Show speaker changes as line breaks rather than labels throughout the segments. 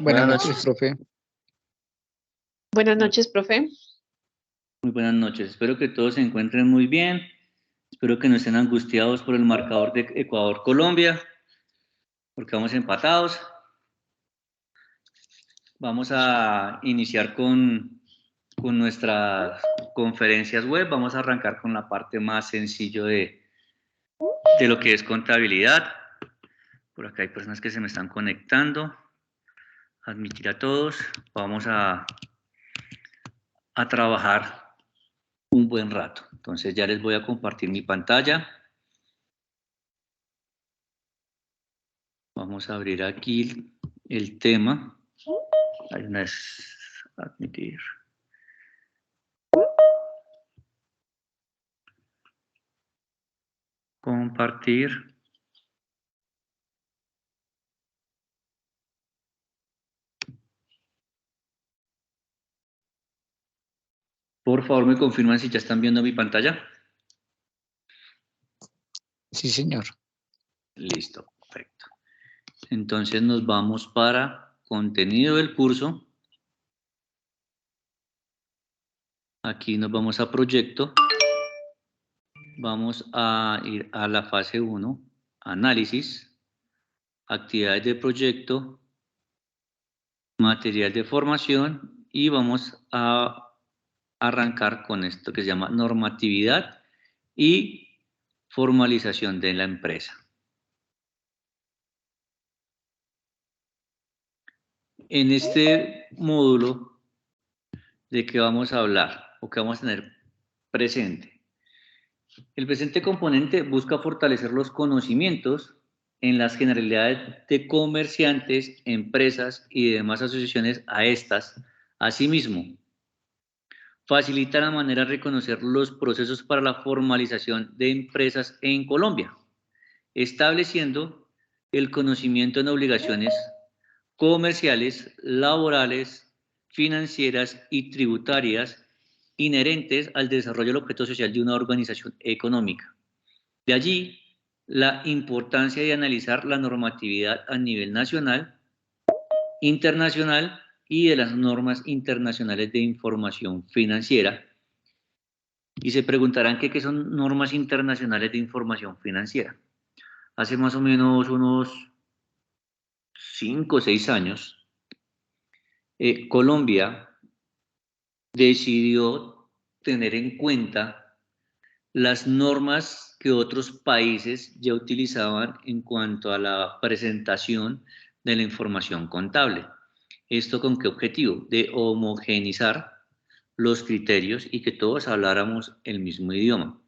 Buenas
Buenas
noches,
noches.
profe.
Buenas noches, profe.
Muy buenas noches. Espero que todos se encuentren muy bien. Espero que no estén angustiados por el marcador de Ecuador-Colombia, porque vamos empatados. Vamos a iniciar con nuestras conferencias web. Vamos a arrancar con la parte más sencilla de lo que es contabilidad. Por acá hay personas que se me están conectando. Admitir a todos. Vamos a trabajar un buen rato. Entonces ya les voy a compartir mi pantalla. Vamos a abrir aquí el tema. Hay una admitir. Compartir. Por favor, me confirman si ya están viendo mi pantalla.
Sí, señor.
Listo, perfecto. Entonces nos vamos para contenido del curso. Aquí nos vamos a proyecto. Vamos a ir a la fase 1, análisis, actividades de proyecto, material de formación y vamos a arrancar con esto que se llama normatividad y formalización de la empresa. En este módulo, ¿de qué vamos a hablar o qué vamos a tener presente? El presente componente busca fortalecer los conocimientos en las generalidades de comerciantes, empresas y demás asociaciones a estas. Asimismo, facilita la manera de reconocer los procesos para la formalización de empresas en Colombia, estableciendo el conocimiento en obligaciones comerciales, laborales, financieras y tributarias inherentes al desarrollo del objeto social de una organización económica. De allí la importancia de analizar la normatividad a nivel nacional, internacional y de las normas internacionales de información financiera. Y se preguntarán qué son normas internacionales de información financiera. Hace más o menos unos 5 o 6 años, Colombia decidió tener en cuenta las normas que otros países ya utilizaban en cuanto a la presentación de la información contable. ¿Esto con qué objetivo? De homogeneizar los criterios y que todos habláramos el mismo idioma.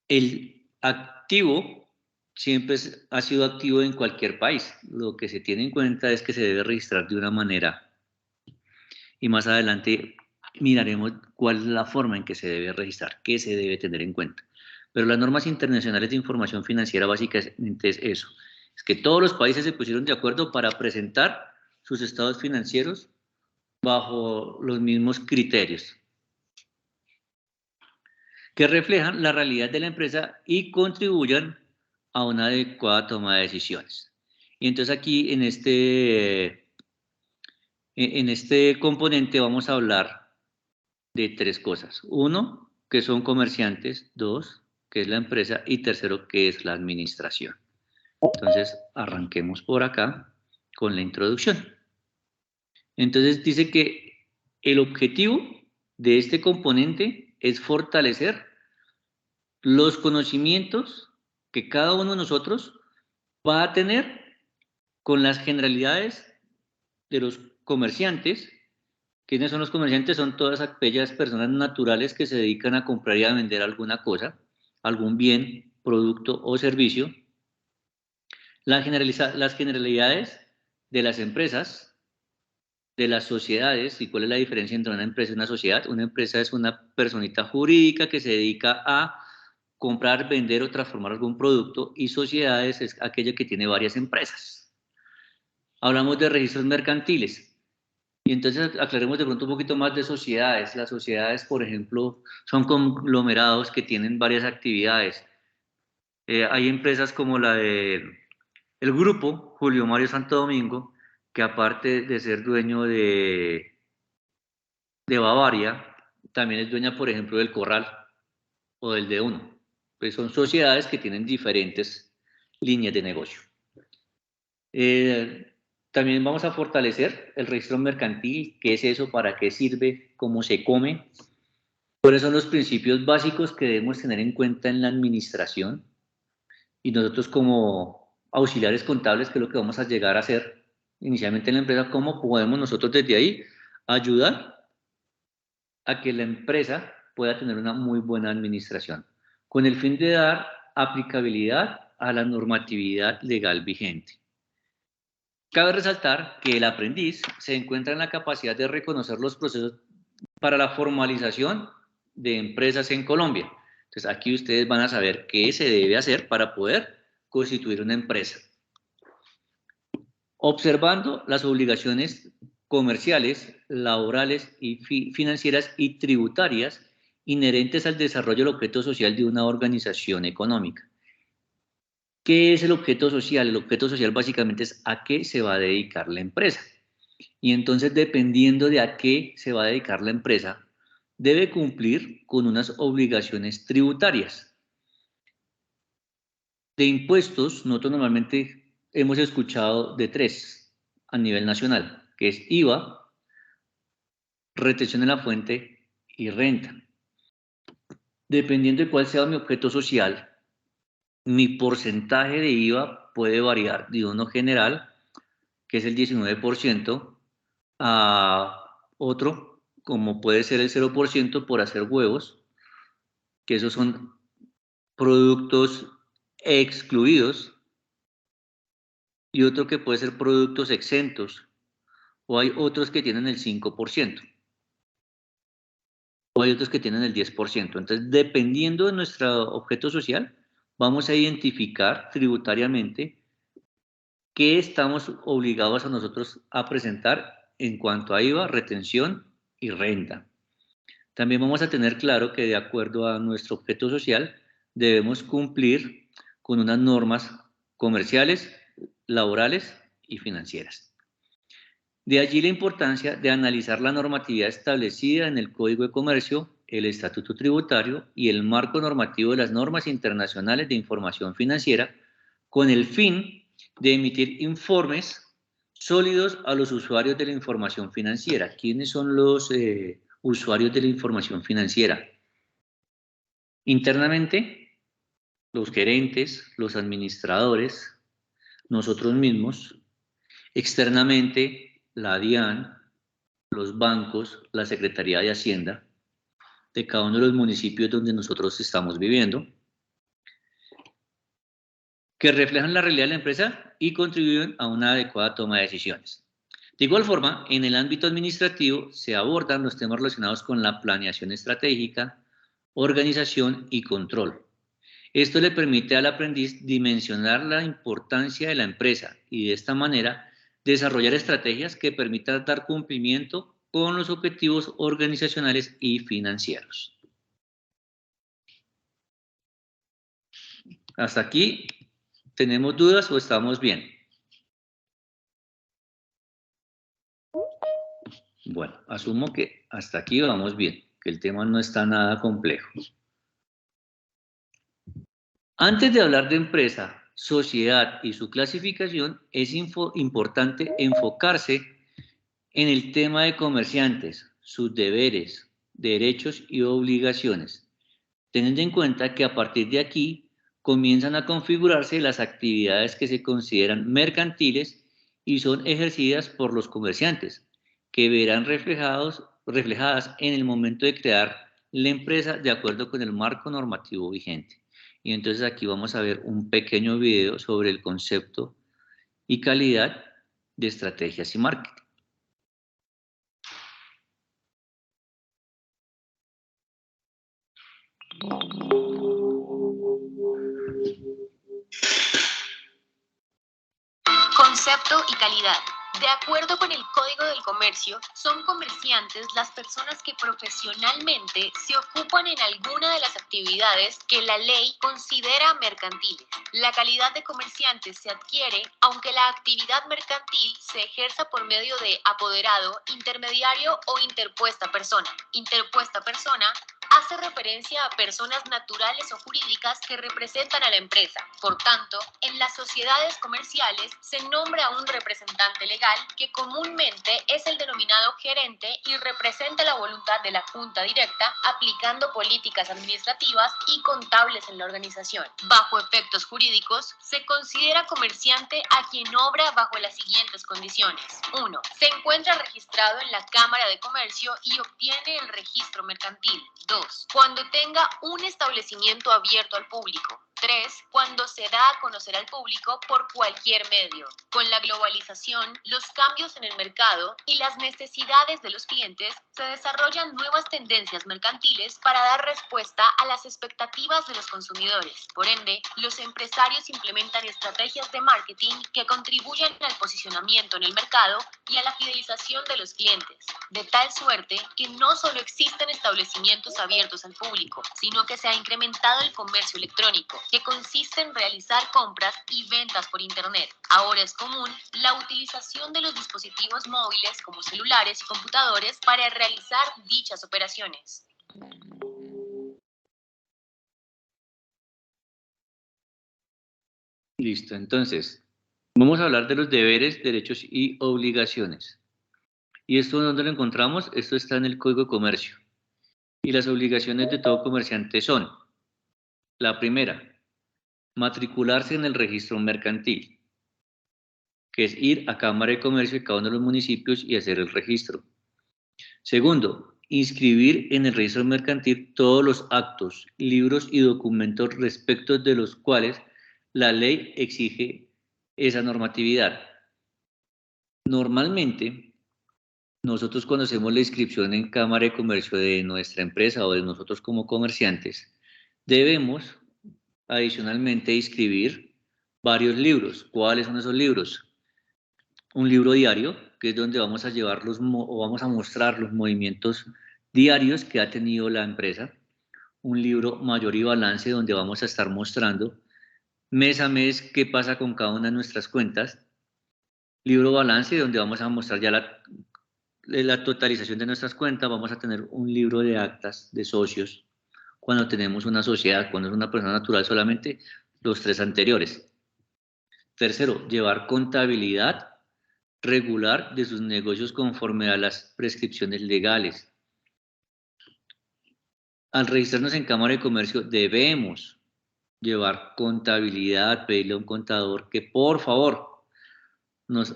El activo siempre ha sido activo en cualquier país. Lo que se tiene en cuenta es que se debe registrar de una manera. Y más adelante miraremos cuál es la forma en que se debe registrar, qué se debe tener en cuenta. Pero las normas internacionales de información financiera básicamente es eso. Es que todos los países se pusieron de acuerdo para presentar sus estados financieros bajo los mismos criterios que reflejan la realidad de la empresa y contribuyan a una adecuada toma de decisiones. Y entonces aquí en este componente vamos a hablar de 3 cosas. 1, que son comerciantes. 2, que es la empresa. Y 3, que es la administración. Entonces arranquemos por acá con la introducción. Entonces dice que el objetivo de este componente es fortalecer los conocimientos que cada uno de nosotros va a tener con las generalidades de los comerciantes. ¿Quiénes son los comerciantes? Son todas aquellas personas naturales que se dedican a comprar y a vender alguna cosa, algún bien, producto o servicio. Las generalidades de las empresas, de las sociedades. ¿Y cuál es la diferencia entre una empresa y una sociedad? Una empresa es una personita jurídica que se dedica a comprar, vender o transformar algún producto, y sociedades es aquella que tiene varias empresas. Hablamos de registros mercantiles. Y entonces aclaremos de pronto un poquito más de sociedades. Las sociedades, por ejemplo, son conglomerados que tienen varias actividades. Hay empresas como la de el grupo Julio Mario Santo Domingo, que aparte de ser dueño de Bavaria, también es dueña, por ejemplo, del Corral o del D1. Pues son sociedades que tienen diferentes líneas de negocio. También vamos a fortalecer el registro mercantil. ¿Qué es eso? ¿Para qué sirve? ¿Cómo se come? ¿Cuáles son los principios básicos que debemos tener en cuenta en la administración? Y nosotros como auxiliares contables, que es lo que vamos a llegar a hacer inicialmente en la empresa, ¿cómo podemos nosotros desde ahí ayudar a que la empresa pueda tener una muy buena administración, con el fin de dar aplicabilidad a la normatividad legal vigente? Cabe resaltar que el aprendiz se encuentra en la capacidad de reconocer los procesos para la formalización de empresas en Colombia. Entonces, aquí ustedes van a saber qué se debe hacer para poder constituir una empresa. Observando las obligaciones comerciales, laborales y financieras y tributarias inherentes al desarrollo del objeto social de una organización económica. ¿Qué es el objeto social? El objeto social básicamente es a qué se va a dedicar la empresa. Y entonces, dependiendo de a qué se va a dedicar la empresa, debe cumplir con unas obligaciones tributarias. De impuestos, nosotros normalmente hemos escuchado de 3 a nivel nacional, que es IVA, retención de la fuente y renta. Dependiendo de cuál sea mi objeto social, mi porcentaje de IVA puede variar de uno general, que es el 19%, a otro, como puede ser el 0% por hacer huevos, que esos son productos excluidos, y otro que puede ser productos exentos, o hay otros que tienen el 5%, o hay otros que tienen el 10%. Entonces, dependiendo de nuestro objeto social, vamos a identificar tributariamente qué estamos obligados a nosotros a presentar en cuanto a IVA, retención y renta. También vamos a tener claro que de acuerdo a nuestro objeto social debemos cumplir con unas normas comerciales, laborales y financieras. De allí la importancia de analizar la normatividad establecida en el Código de Comercio, el Estatuto Tributario y el marco normativo de las normas internacionales de información financiera, con el fin de emitir informes sólidos a los usuarios de la información financiera. ¿Quiénes son los usuarios de la información financiera? Internamente, los gerentes, los administradores, nosotros mismos. Externamente, la DIAN, los bancos, la Secretaría de Hacienda de cada uno de los municipios donde nosotros estamos viviendo, que reflejan la realidad de la empresa y contribuyen a una adecuada toma de decisiones. De igual forma, en el ámbito administrativo se abordan los temas relacionados con la planeación estratégica, organización y control. Esto le permite al aprendiz dimensionar la importancia de la empresa y de esta manera desarrollar estrategias que permitan dar cumplimiento con los objetivos organizacionales y financieros. ¿Hasta aquí tenemos dudas o estamos bien? Bueno, asumo que hasta aquí vamos bien, que el tema no está nada complejo. Antes de hablar de empresa, sociedad y su clasificación, es importante enfocarse en el tema de comerciantes, sus deberes, derechos y obligaciones, teniendo en cuenta que a partir de aquí comienzan a configurarse las actividades que se consideran mercantiles y son ejercidas por los comerciantes, que verán reflejadas en el momento de crear la empresa de acuerdo con el marco normativo vigente. Y entonces aquí vamos a ver un pequeño video sobre el concepto y calidad de estrategias y marketing.
Concepto y calidad. De acuerdo con el Código del Comercio, son comerciantes las personas que profesionalmente se ocupan en alguna de las actividades que la ley considera mercantiles. La calidad de comerciante se adquiere aunque la actividad mercantil se ejerza por medio de apoderado, intermediario o interpuesta persona. Interpuesta persona hace referencia a personas naturales o jurídicas que representan a la empresa. Por tanto, en las sociedades comerciales se nombra un representante legal que comúnmente es el denominado gerente y representa la voluntad de la junta directa aplicando políticas administrativas y contables en la organización. Bajo efectos jurídicos, se considera comerciante a quien obra bajo las siguientes condiciones. 1. Se encuentra registrado en la Cámara de Comercio y obtiene el registro mercantil. 2. Cuando tenga un establecimiento abierto al público. 3. Cuando se da a conocer al público por cualquier medio. Con la globalización, los cambios en el mercado y las necesidades de los clientes, se desarrollan nuevas tendencias mercantiles para dar respuesta a las expectativas de los consumidores. Por ende, los empresarios implementan estrategias de marketing que contribuyen al posicionamiento en el mercado y a la fidelización de los clientes, de tal suerte que no solo existen establecimientos abiertos al público, sino que se ha incrementado el comercio electrónico, que consiste en realizar compras y ventas por Internet. Ahora es común la utilización de los dispositivos móviles como celulares y computadores para realizar dichas operaciones.
Listo, entonces, vamos a hablar de los deberes, derechos y obligaciones. ¿Y esto dónde lo encontramos? Esto está en el Código de Comercio. Y las obligaciones de todo comerciante son: la primera, matricularse en el registro mercantil, que es ir a Cámara de Comercio de cada uno de los municipios y hacer el registro. Segundo, inscribir en el registro mercantil todos los actos, libros y documentos respecto de los cuales la ley exige esa normatividad. Normalmente, nosotros cuando hacemos la inscripción en Cámara de Comercio de nuestra empresa o de nosotros como comerciantes, debemos adicionalmente inscribir varios libros. ¿Cuáles son esos libros? Un libro diario, que es donde vamos a llevar o vamos a mostrar los movimientos diarios que ha tenido la empresa. Un libro mayor y balance, donde vamos a estar mostrando mes a mes qué pasa con cada una de nuestras cuentas. Libro balance, donde vamos a mostrar ya la totalización de nuestras cuentas. Vamos a tener un libro de actas de socios, cuando tenemos una sociedad, cuando es una persona natural, solamente los 3 anteriores. Tercero, llevar contabilidad regular de sus negocios conforme a las prescripciones legales. Al registrarnos en Cámara de Comercio debemos llevar contabilidad, pedirle a un contador que por favor nos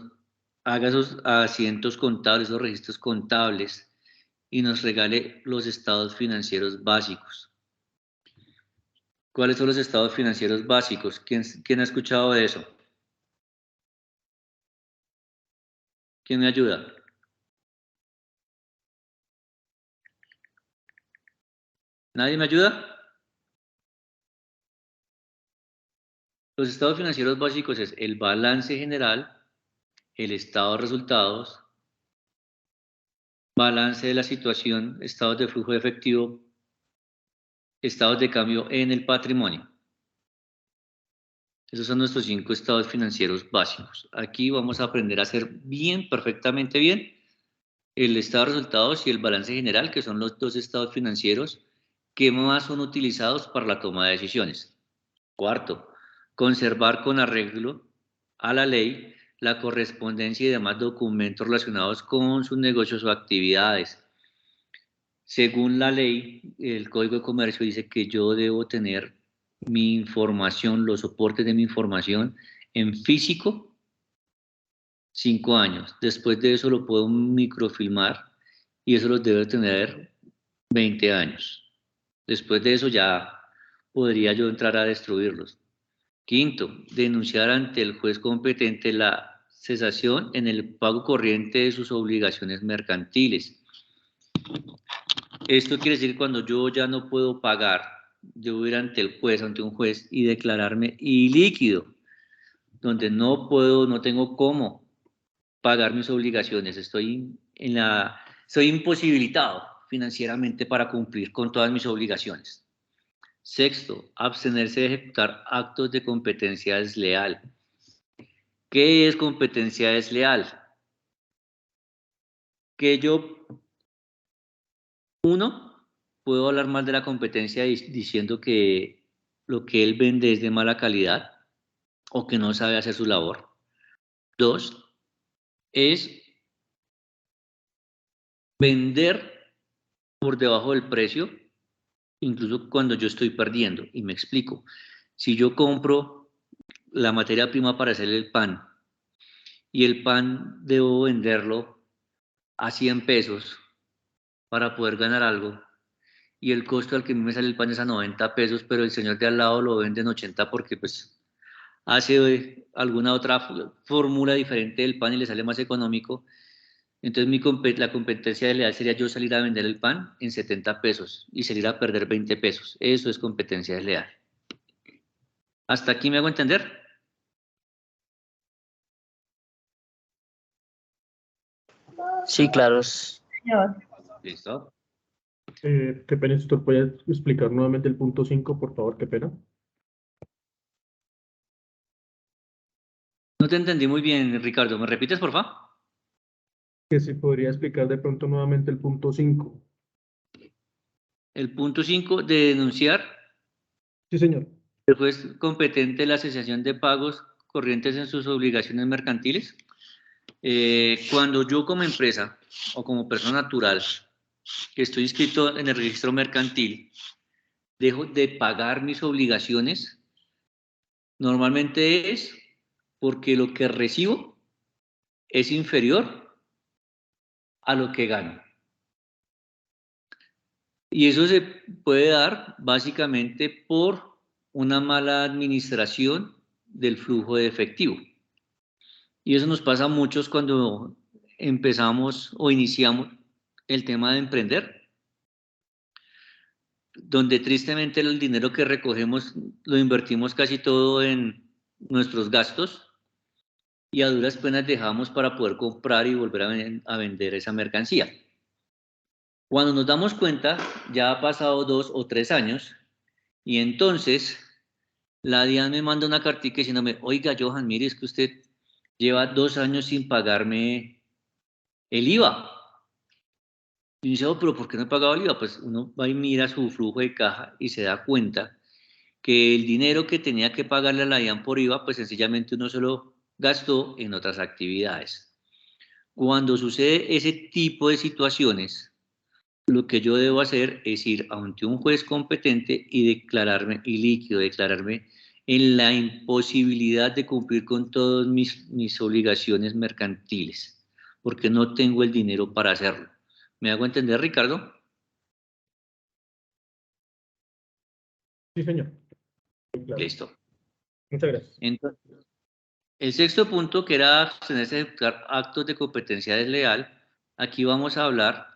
haga esos asientos contables, esos registros contables y nos regale los estados financieros básicos. ¿Cuáles son los estados financieros básicos? ¿Quién ha escuchado de eso? ¿Quién me ayuda? ¿Nadie me ayuda? Los estados financieros básicos es el balance general, el estado de resultados, balance de la situación, estados de flujo de efectivo, estados de cambio en el patrimonio. Esos son nuestros 5 estados financieros básicos. Aquí vamos a aprender a hacer bien, perfectamente bien, el estado de resultados y el balance general, que son los 2 estados financieros que más son utilizados para la toma de decisiones. Cuarto, conservar con arreglo a la ley la correspondencia y demás documentos relacionados con sus negocios o actividades. Según la ley, el Código de Comercio dice que yo debo tener mi información, los soportes de mi información en físico 5 años. Después de eso lo puedo microfilmar y eso lo debe tener 20 años. Después de eso ya podría yo entrar a destruirlos. Quinto, denunciar ante el juez competente la cesación en el pago corriente de sus obligaciones mercantiles. Esto quiere decir que cuando yo ya no puedo pagar, yo voy a ir ante el juez, ante un juez y declararme ilíquido, donde no puedo, no tengo cómo pagar mis obligaciones, estoy imposibilitado financieramente para cumplir con todas mis obligaciones. Sexto, abstenerse de ejecutar actos de competencia desleal. ¿Qué es competencia desleal? Que yo, uno, puedo hablar mal de la competencia diciendo que lo que él vende es de mala calidad o que no sabe hacer su labor. Dos, es vender por debajo del precio, incluso cuando yo estoy perdiendo. Y me explico. Si yo compro la materia prima para hacer el pan y el pan debo venderlo a 100 pesos para poder ganar algo y el costo al que me sale el pan es a 90 pesos, pero el señor de al lado lo vende en 80 porque pues hace alguna otra fórmula diferente del pan y le sale más económico. Entonces la competencia desleal sería yo salir a vender el pan en 70 pesos y salir a perder 20 pesos. Eso es competencia desleal. ¿Hasta aquí me hago entender?
Sí, claro.
¿Listo?
Qué pena, ¿usted puede explicar nuevamente el punto 5, por favor? Qué pena.
No te entendí muy bien, Ricardo. ¿Me repites, por favor?
Que si podría explicar de pronto nuevamente el punto 5.
El punto 5 de denunciar
Sí, señor.
el juez competente de la cesación de pagos corrientes en sus obligaciones mercantiles. Cuando yo como empresa o como persona natural que estoy inscrito en el registro mercantil, dejo de pagar mis obligaciones, normalmente es porque lo que recibo es inferior a lo que gano. Y eso se puede dar básicamente por una mala administración del flujo de efectivo. Y eso nos pasa a muchos cuando empezamos o iniciamos el tema de emprender, donde tristemente el dinero que recogemos lo invertimos casi todo en nuestros gastos y a duras penas dejamos para poder comprar y volver a vender esa mercancía. Cuando nos damos cuenta, ya ha pasado 2 o 3 años y entonces la DIAN me manda una cartica diciéndome, oiga, Johan, mire, es que usted lleva 2 años sin pagarme el IVA. Y dice, oh, pero ¿por qué no he pagado el IVA? Pues uno va y mira su flujo de caja y se da cuenta que el dinero que tenía que pagarle a la DIAN por IVA, pues sencillamente uno se lo gastó en otras actividades. Cuando sucede ese tipo de situaciones, lo que yo debo hacer es ir ante un juez competente y declararme ilíquido, declararme en la imposibilidad de cumplir con todas mis obligaciones mercantiles, porque no tengo el dinero para hacerlo. ¿Me hago entender, Ricardo?
Sí, señor. Sí, claro.
Listo.
Muchas gracias.
Entonces, el sexto punto, que era abstenerse de ejecutar actos de competencia desleal, aquí vamos a hablar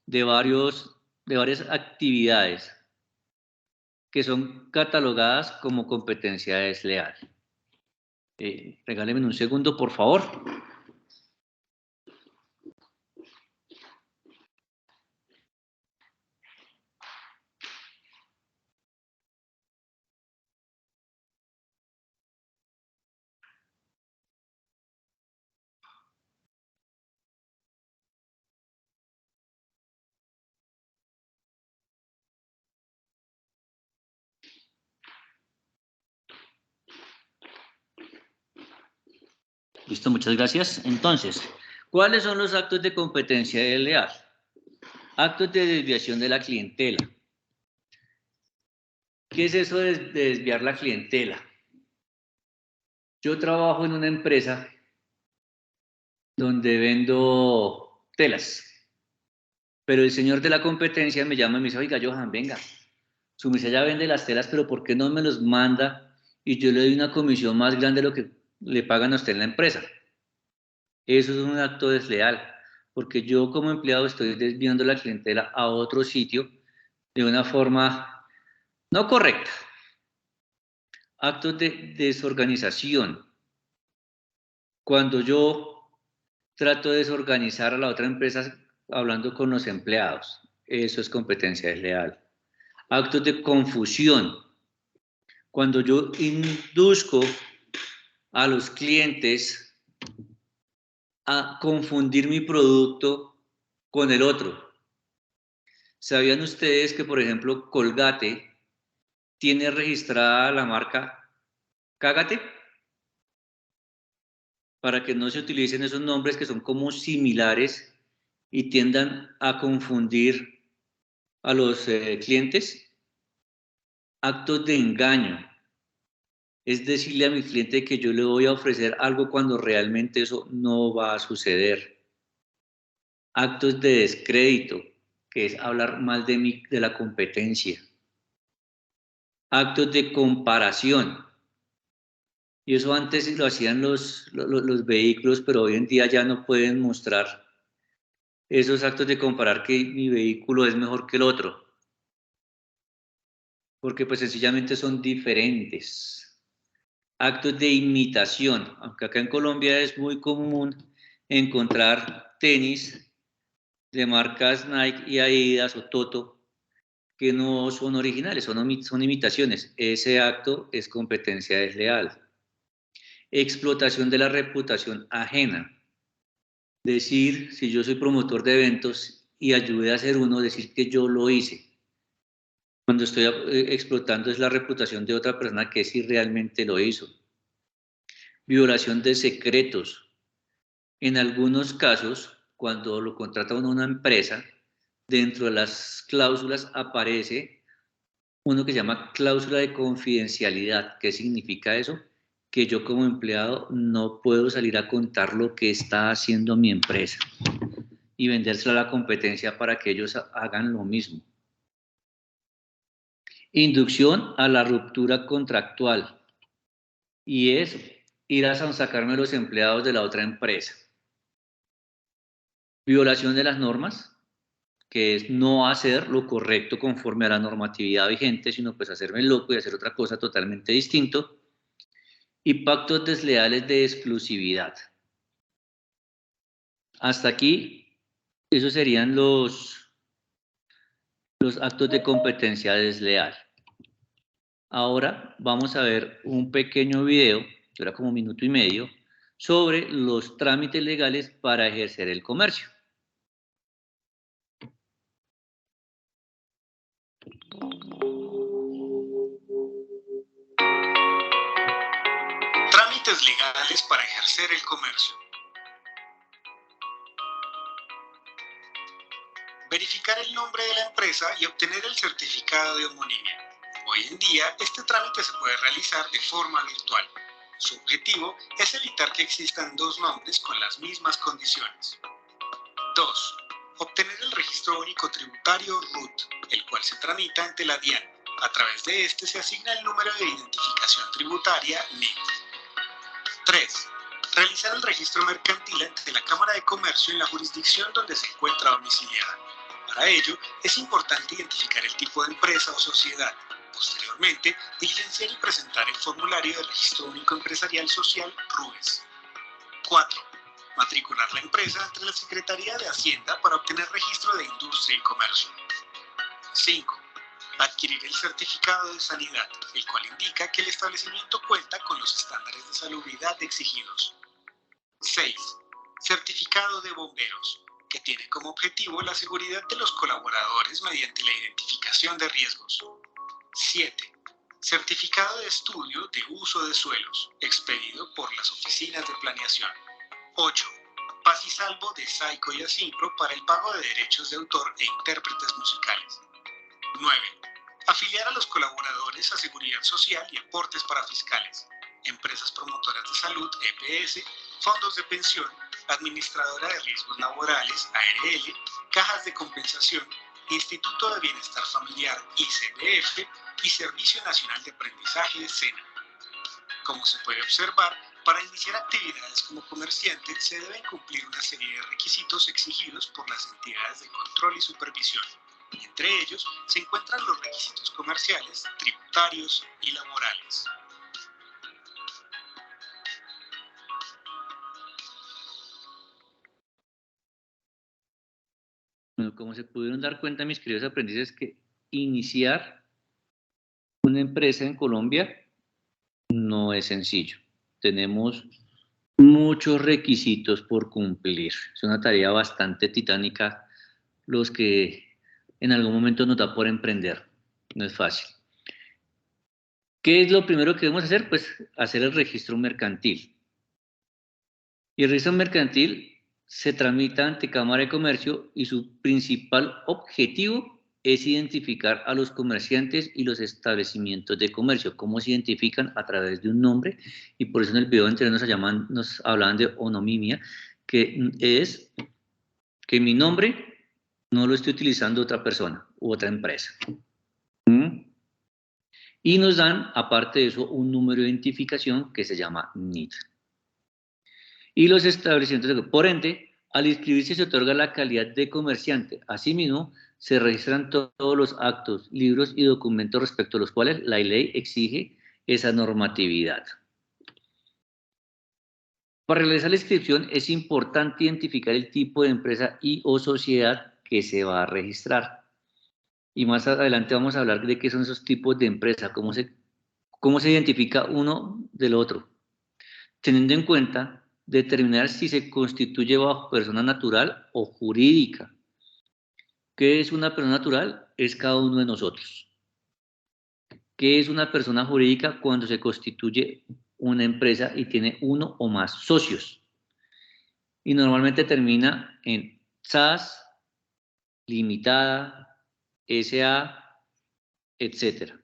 de varias actividades que son catalogadas como competencia desleal. Regáleme un segundo, por favor. Listo, muchas gracias. Entonces, ¿cuáles son los actos de competencia desleal? Actos de desviación de la clientela. ¿Qué es eso de desviar la clientela? Yo trabajo en una empresa donde vendo telas, pero el señor de la competencia me llama y me dice, oiga, Johan, venga, su merced ya vende las telas, pero ¿por qué no me los manda y yo le doy una comisión más grande de lo que le pagan a usted en la empresa? Eso es un acto desleal, porque yo como empleado estoy desviando la clientela a otro sitio de una forma no correcta. Actos de desorganización. Cuando yo trato de desorganizar a la otra empresa hablando con los empleados, eso es competencia desleal. Actos de confusión. Cuando yo induzco a los clientes a confundir mi producto con el otro. ¿Sabían ustedes que, por ejemplo, Colgate tiene registrada la marca Cágate? Para que no se utilicen esos nombres que son como similares y tiendan a confundir a los clientes. Actos de engaño. Es decirle a mi cliente que yo le voy a ofrecer algo cuando realmente eso no va a suceder. Actos de descrédito, que es hablar mal de la competencia. Actos de comparación. Y eso antes lo hacían los vehículos, pero hoy en día ya no pueden mostrar esos actos de comparar que mi vehículo es mejor que el otro, porque pues sencillamente son diferentes. Actos de imitación, aunque acá en Colombia es muy común encontrar tenis de marcas Nike y Adidas o Toto que no son originales, son imitaciones. Ese acto es competencia desleal. Explotación de la reputación ajena. Decir, si yo soy promotor de eventos y ayudé a hacer uno, decir que yo lo hice. Cuando estoy explotando es la reputación de otra persona que sí realmente lo hizo. Violación de secretos. En algunos casos, cuando lo contrata uno a una empresa, dentro de las cláusulas aparece uno que se llama cláusula de confidencialidad. ¿Qué significa eso? Que yo como empleado no puedo salir a contar lo que está haciendo mi empresa y vendérsela a la competencia para que ellos hagan lo mismo. Inducción a la ruptura contractual, y es ir a sacarme los empleados de la otra empresa. Violación de las normas, que es no hacer lo correcto conforme a la normatividad vigente, sino pues hacerme loco y hacer otra cosa totalmente distinto. Y pactos desleales de exclusividad. Hasta aquí, esos serían los actos de competencia desleal. Ahora vamos a ver un pequeño video, que dura como 1 minuto y medio, sobre los trámites legales para ejercer el comercio.
Trámites legales para ejercer el comercio. Verificar el nombre de la empresa y obtener el certificado de homonimia. Hoy en día, este trámite se puede realizar de forma virtual. Su objetivo es evitar que existan dos nombres con las mismas condiciones. 2. Obtener el registro único tributario RUT, el cual se tramita ante la DIAN. A través de este se asigna el número de identificación tributaria NIT. 3. Realizar el registro mercantil ante la Cámara de Comercio en la jurisdicción donde se encuentra domiciliada. Para ello, es importante identificar el tipo de empresa o sociedad. Posteriormente, diligenciar y presentar el formulario de Registro Único Empresarial Social RUES. 4. Matricular la empresa ante la Secretaría de Hacienda para obtener registro de industria y comercio. 5. Adquirir el certificado de sanidad, el cual indica que el establecimiento cuenta con los estándares de salubridad exigidos. 6. Certificado de bomberos, que tiene como objetivo la seguridad de los colaboradores mediante la identificación de riesgos. 7. Certificado de estudio de uso de suelos, expedido por las oficinas de planeación. 8. Paz y salvo de SAICO y ASINCRO para el pago de derechos de autor e intérpretes musicales. 9. Afiliar a los colaboradores a Seguridad Social y aportes para fiscales, empresas promotoras de salud, EPS, fondos de pensión, administradora de riesgos laborales, ARL, cajas de compensación, Instituto de Bienestar Familiar, ICBF, y Servicio Nacional de Aprendizaje, SENA. Como se puede observar, para iniciar actividades como comerciante se deben cumplir una serie de requisitos exigidos por las entidades de control y supervisión. Entre ellos se encuentran los requisitos comerciales, tributarios y laborales.
Bueno, como se pudieron dar cuenta mis queridos aprendices, que iniciar una empresa en Colombia no es sencillo. Tenemos muchos requisitos por cumplir. Es una tarea bastante titánica los que en algún momento nos da por emprender. No es fácil. ¿Qué es lo primero que debemos hacer? Pues hacer el registro mercantil. Y el registro mercantil se tramita ante Cámara de Comercio y su principal objetivo es identificar a los comerciantes y los establecimientos de comercio. ¿Cómo se identifican? A través de un nombre, y por eso en el video anterior nos hablaban de onimia, que es que mi nombre no lo estoy utilizando otra persona u otra empresa. Y nos dan, aparte de eso, un número de identificación que se llama NID. Y los establecimientos, por ende, al inscribirse se otorga la calidad de comerciante. Asimismo, se registran todos los actos, libros y documentos respecto a los cuales la ley exige esa normatividad. Para realizar la inscripción es importante identificar el tipo de empresa y o sociedad que se va a registrar. Y más adelante vamos a hablar de qué son esos tipos de empresa, cómo se identifica uno del otro. Teniendo en cuenta determinar si se constituye bajo persona natural o jurídica. ¿Qué es una persona natural? Es cada uno de nosotros. ¿Qué es una persona jurídica? Cuando se constituye una empresa y tiene uno o más socios. Y normalmente termina en SAS, limitada, SA, etc.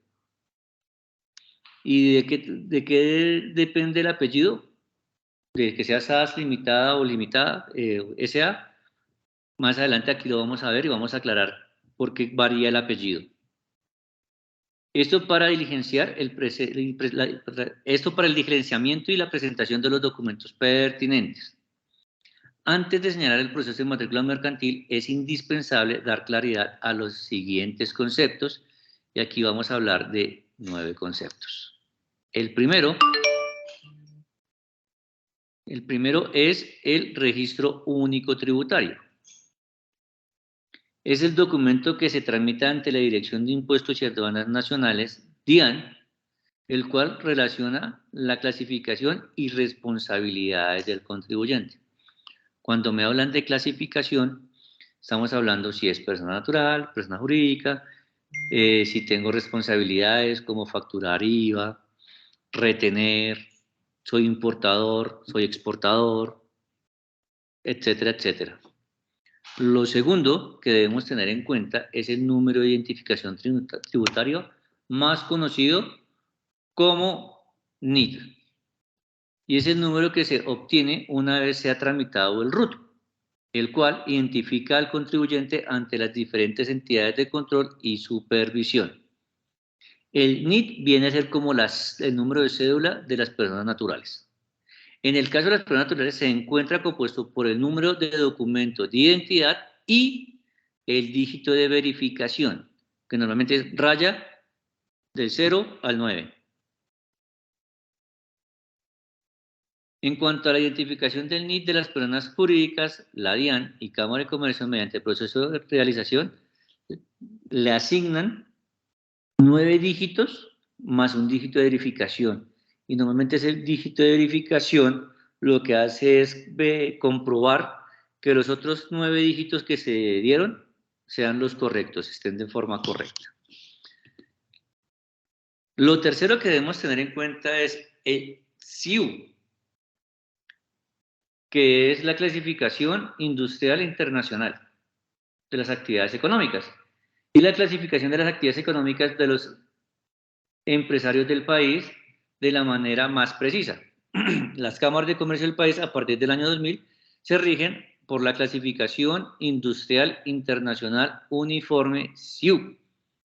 ¿Y de qué depende el apellido? De que sea SAS, limitada o limitada, SA. Más adelante aquí lo vamos a ver y vamos a aclarar por qué varía el apellido. Esto para diligenciar esto para el diligenciamiento y la presentación de los documentos pertinentes. Antes de señalar el proceso de matrícula mercantil, es indispensable dar claridad a los siguientes conceptos, y aquí vamos a hablar de 9 conceptos. El primero es el registro único tributario. Es el documento que se tramita ante la Dirección de Impuestos y Aduanas Nacionales, DIAN, el cual relaciona la clasificación y responsabilidades del contribuyente. Cuando me hablan de clasificación, estamos hablando si es persona natural, persona jurídica, si tengo responsabilidades como facturar IVA, retener, soy importador, soy exportador, etcétera, etcétera. Lo segundo que debemos tener en cuenta es el número de identificación tributario, más conocido como NID. Y es el número que se obtiene una vez se ha tramitado el RUT, el cual identifica al contribuyente ante las diferentes entidades de control y supervisión. El NID viene a ser como el número de cédula de las personas naturales. En el caso de las personas naturales se encuentra compuesto por el número de documento de identidad y el dígito de verificación, que normalmente es raya del 0 al 9. En cuanto a la identificación del NID de las personas jurídicas, la DIAN y Cámara de Comercio, mediante el proceso de realización, le asignan 9 dígitos más un dígito de verificación. Y normalmente ese dígito de verificación lo que hace es comprobar que los otros 9 dígitos que se dieron sean los correctos, estén de forma correcta. Lo tercero que debemos tener en cuenta es el SIU, que es la clasificación industrial internacional de las actividades económicas y la clasificación de las actividades económicas de los empresarios del país de la manera más precisa. Las cámaras de comercio del país a partir del año 2000 se rigen por la clasificación industrial internacional uniforme SIU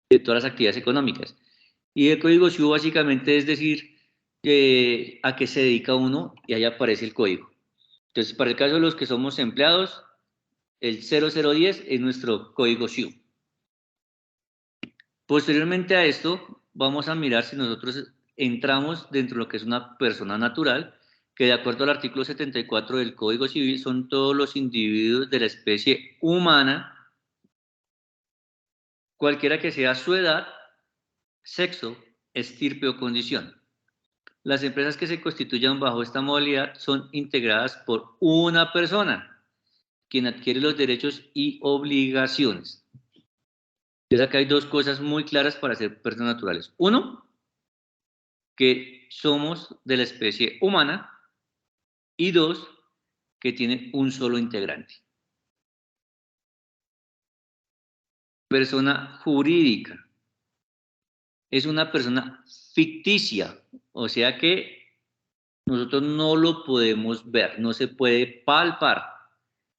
de todas las actividades económicas. Y el código SIU básicamente es decir a qué se dedica uno y ahí aparece el código. Entonces, para el caso de los que somos empleados, el 0010 es nuestro código SIU. Posteriormente a esto, vamos a mirar si nosotros entramos dentro de lo que es una persona natural, que de acuerdo al artículo 74 del Código Civil son todos los individuos de la especie humana cualquiera que sea su edad, sexo, estirpe o condición. Las empresas que se constituyan bajo esta modalidad son integradas por una persona, quien adquiere los derechos y obligaciones. Entonces acá hay dos cosas muy claras para ser personas naturales. Uno, que somos de la especie humana, y dos, que tiene un solo integrante. Persona jurídica. Es una persona ficticia, o sea que nosotros no lo podemos ver, no se puede palpar,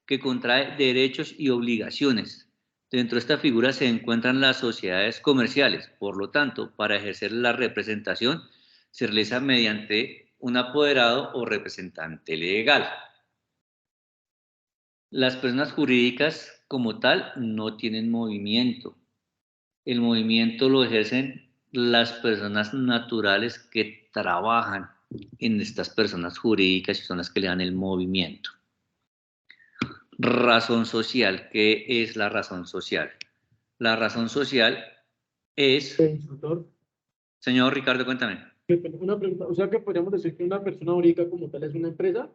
que contrae derechos y obligaciones. Dentro de esta figura se encuentran las sociedades comerciales, por lo tanto, para ejercer la representación se realiza mediante un apoderado o representante legal. Las personas jurídicas como tal no tienen movimiento. El movimiento lo ejercen las personas naturales que trabajan en estas personas jurídicas y son las que le dan el movimiento. Razón social. ¿Qué es la razón social? La razón social es...
Instructor,
Señor Ricardo, cuéntame.
una pregunta, o sea que podríamos decir que una persona jurídica como tal es una empresa.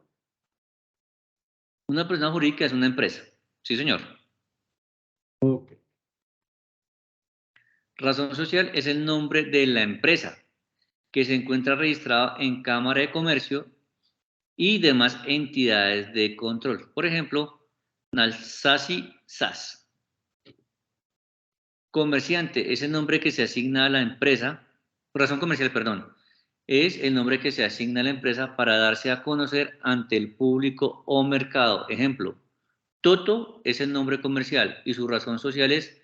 Una persona jurídica es una empresa. Sí, señor.
Ok.
Razón social es el nombre de la empresa que se encuentra registrada en Cámara de Comercio y demás entidades de control. Por ejemplo, Nalsasi SAS. Comerciante es el nombre que se asigna a la empresa, razón comercial, perdón, es el nombre que se asigna a la empresa para darse a conocer ante el público o mercado. Ejemplo, Toto es el nombre comercial y su razón social es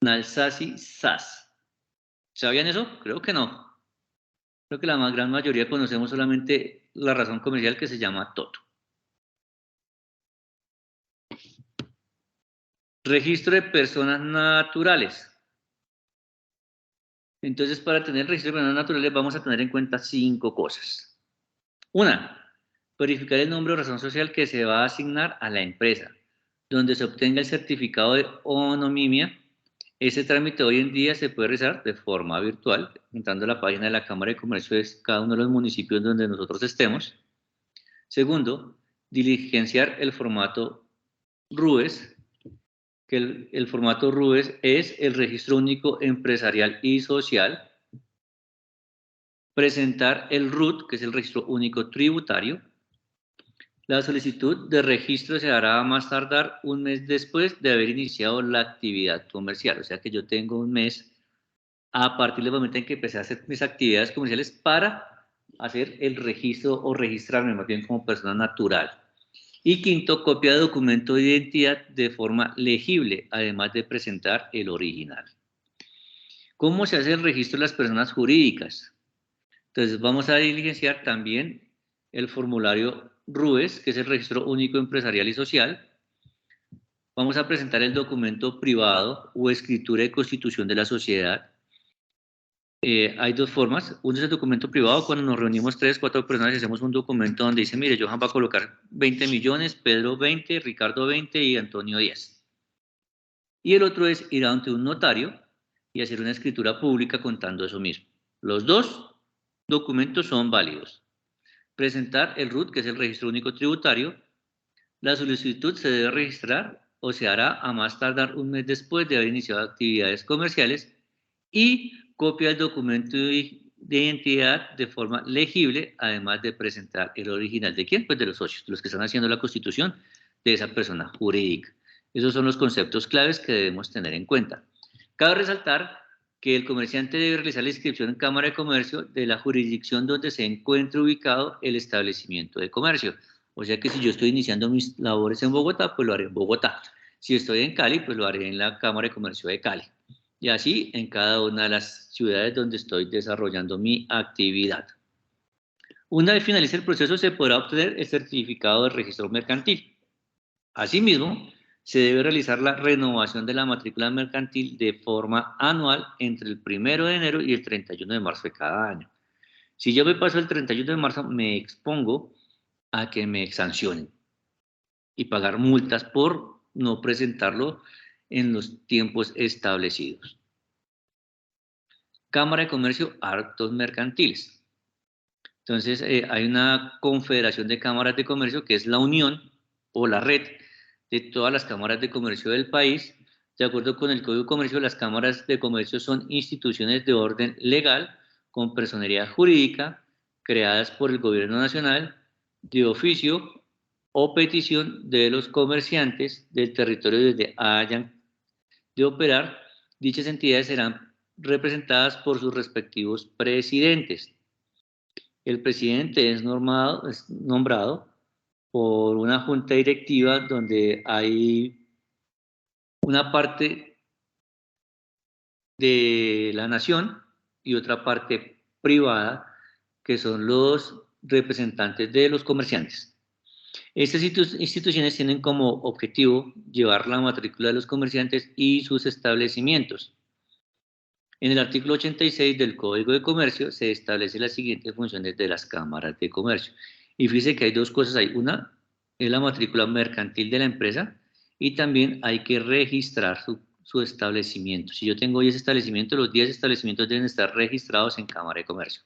Nalsasi SAS. ¿Sabían eso? Creo que no. Creo que la gran mayoría conocemos solamente la razón comercial que se llama Toto. Registro de personas naturales. Entonces, para tener registro de personas naturales vamos a tener en cuenta 5 cosas. Una, verificar el nombre o razón social que se va a asignar a la empresa, donde se obtenga el certificado de homonimia. Ese trámite hoy en día se puede realizar de forma virtual, entrando a la página de la Cámara de Comercio de cada uno de los municipios donde nosotros estemos. Segundo, diligenciar el formato RUES, que el formato RUES es el Registro Único Empresarial y Social. Presentar el RUT, que es el Registro Único Tributario. La solicitud de registro se hará a más tardar un mes después de haber iniciado la actividad comercial. O sea que yo tengo un mes a partir del momento en que empecé a hacer mis actividades comerciales para hacer el registro o registrarme más bien como persona natural. Y quinto, copia de documento de identidad de forma legible, además de presentar el original. ¿Cómo se hace el registro de las personas jurídicas? Entonces vamos a diligenciar también el formulario RUES, que es el Registro Único Empresarial y Social. Vamos a presentar el documento privado o escritura de constitución de la sociedad. Hay dos formas. Uno es el documento privado, cuando nos reunimos 3, 4 personas y hacemos un documento donde dice, mire, Johan va a colocar 20 millones, Pedro 20, Ricardo 20 y Antonio 10. Y el otro es ir ante un notario y hacer una escritura pública contando eso mismo. Los dos documentos son válidos. Presentar el RUT, que es el Registro Único Tributario. La solicitud se debe registrar o se hará a más tardar un mes después de haber iniciado actividades comerciales, y copia del documento de identidad de forma legible, además de presentar el original. ¿De quién? Pues de los socios, de los que están haciendo la constitución de esa persona jurídica. Esos son los conceptos claves que debemos tener en cuenta. Cabe resaltar que el comerciante debe realizar la inscripción en Cámara de Comercio de la jurisdicción donde se encuentre ubicado el establecimiento de comercio. O sea que si yo estoy iniciando mis labores en Bogotá, pues lo haré en Bogotá. Si estoy en Cali, pues lo haré en la Cámara de Comercio de Cali. Y así en cada una de las ciudades donde estoy desarrollando mi actividad. Una vez finalice el proceso, se podrá obtener el certificado de registro mercantil. Asimismo, se debe realizar la renovación de la matrícula mercantil de forma anual entre el 1 de enero y el 31 de marzo de cada año. Si yo me paso el 31 de marzo, me expongo a que me sancionen y pagar multas por no presentarlo en los tiempos establecidos. Cámara de Comercio, actos mercantiles. Entonces, hay una confederación de cámaras de comercio que es la unión o la red de todas las cámaras de comercio del país. De acuerdo con el Código de Comercio, las cámaras de comercio son instituciones de orden legal con personería jurídica creadas por el Gobierno Nacional de oficio o petición de los comerciantes del territorio donde hayan de operar. Dichas entidades serán representadas por sus respectivos presidentes. El presidente es nombrado por una junta directiva donde hay una parte de la nación y otra parte privada que son los representantes de los comerciantes. Estas instituciones tienen como objetivo llevar la matrícula de los comerciantes y sus establecimientos. En el artículo 86 del Código de Comercio se establecen las siguientes funciones de las cámaras de comercio. Y fíjese que hay dos cosas ahí. Una es la matrícula mercantil de la empresa y también hay que registrar su establecimiento. Si yo tengo 10 establecimientos, los 10 establecimientos deben estar registrados en Cámara de Comercio.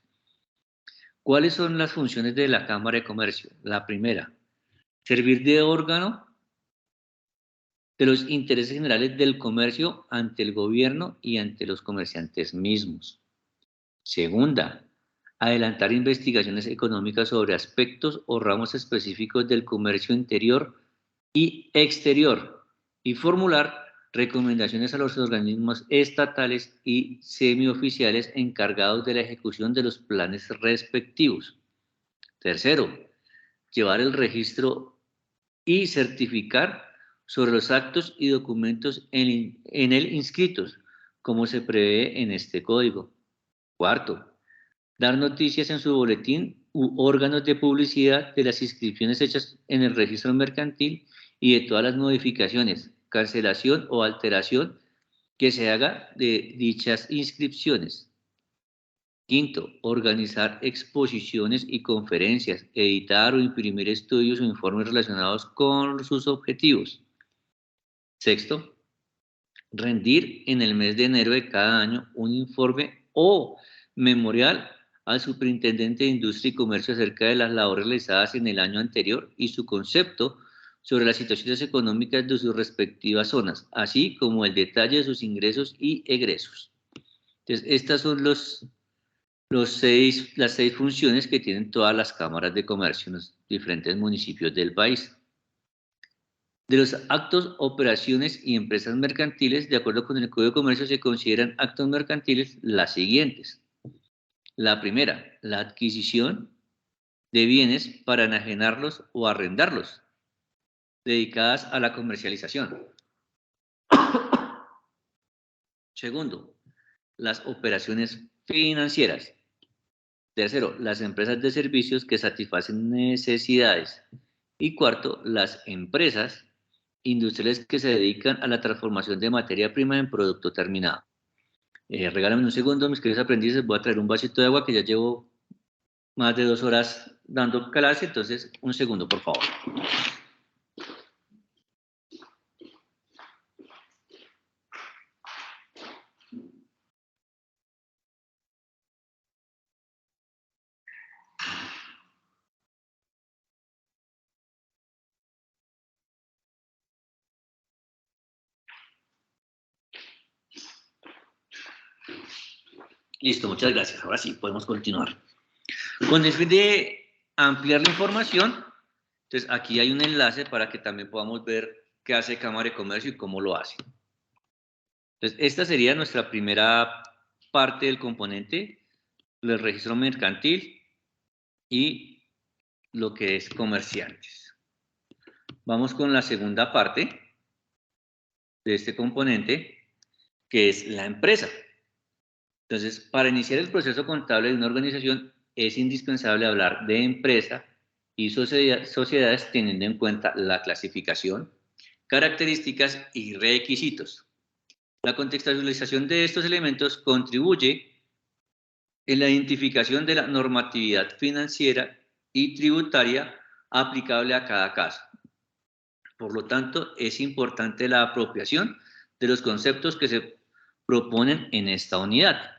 ¿Cuáles son las funciones de la Cámara de Comercio? La primera, servir de órgano de los intereses generales del comercio ante el gobierno y ante los comerciantes mismos. Segunda, adelantar investigaciones económicas sobre aspectos o ramos específicos del comercio interior y exterior y formular recomendaciones a los organismos estatales y semioficiales encargados de la ejecución de los planes respectivos. Tercero, llevar el registro y certificar sobre los actos y documentos en él inscritos, como se prevé en este código. Cuarto, dar noticias en su boletín u órganos de publicidad de las inscripciones hechas en el registro mercantil y de todas las modificaciones, cancelación o alteración que se haga de dichas inscripciones. Quinto, organizar exposiciones y conferencias, editar o imprimir estudios o informes relacionados con sus objetivos. Sexto, rendir en el mes de enero de cada año un informe o memorial al superintendente de Industria y Comercio acerca de las labores realizadas en el año anterior y su concepto sobre las situaciones económicas de sus respectivas zonas, así como el detalle de sus ingresos y egresos. Entonces, estas son las 6 funciones que tienen todas las cámaras de comercio en los diferentes municipios del país. De los actos, operaciones y empresas mercantiles, de acuerdo con el Código de Comercio, se consideran actos mercantiles las siguientes. La primera, la adquisición de bienes para enajenarlos o arrendarlos, dedicadas a la comercialización. Segundo, las operaciones financieras. Tercero, las empresas de servicios que satisfacen necesidades. Y cuarto, las empresas industriales que se dedican a la transformación de materia prima en producto terminado. Regálame un segundo, mis queridos aprendices, voy a traer un vasito de agua que ya llevo más de 2 horas dando clase, entonces un segundo, por favor. Listo, muchas gracias. Ahora sí, podemos continuar. Con el fin de ampliar la información, entonces aquí hay un enlace para que también podamos ver qué hace Cámara de Comercio y cómo lo hace. Entonces, esta sería nuestra primera parte del componente, el registro mercantil y lo que es comerciantes. Vamos con la segunda parte de este componente, que es la empresa. Entonces, para iniciar el proceso contable de una organización es indispensable hablar de empresa y sociedades teniendo en cuenta la clasificación, características y requisitos. La contextualización de estos elementos contribuye en la identificación de la normatividad financiera y tributaria aplicable a cada caso. Por lo tanto, es importante la apropiación de los conceptos que se proponen en esta unidad.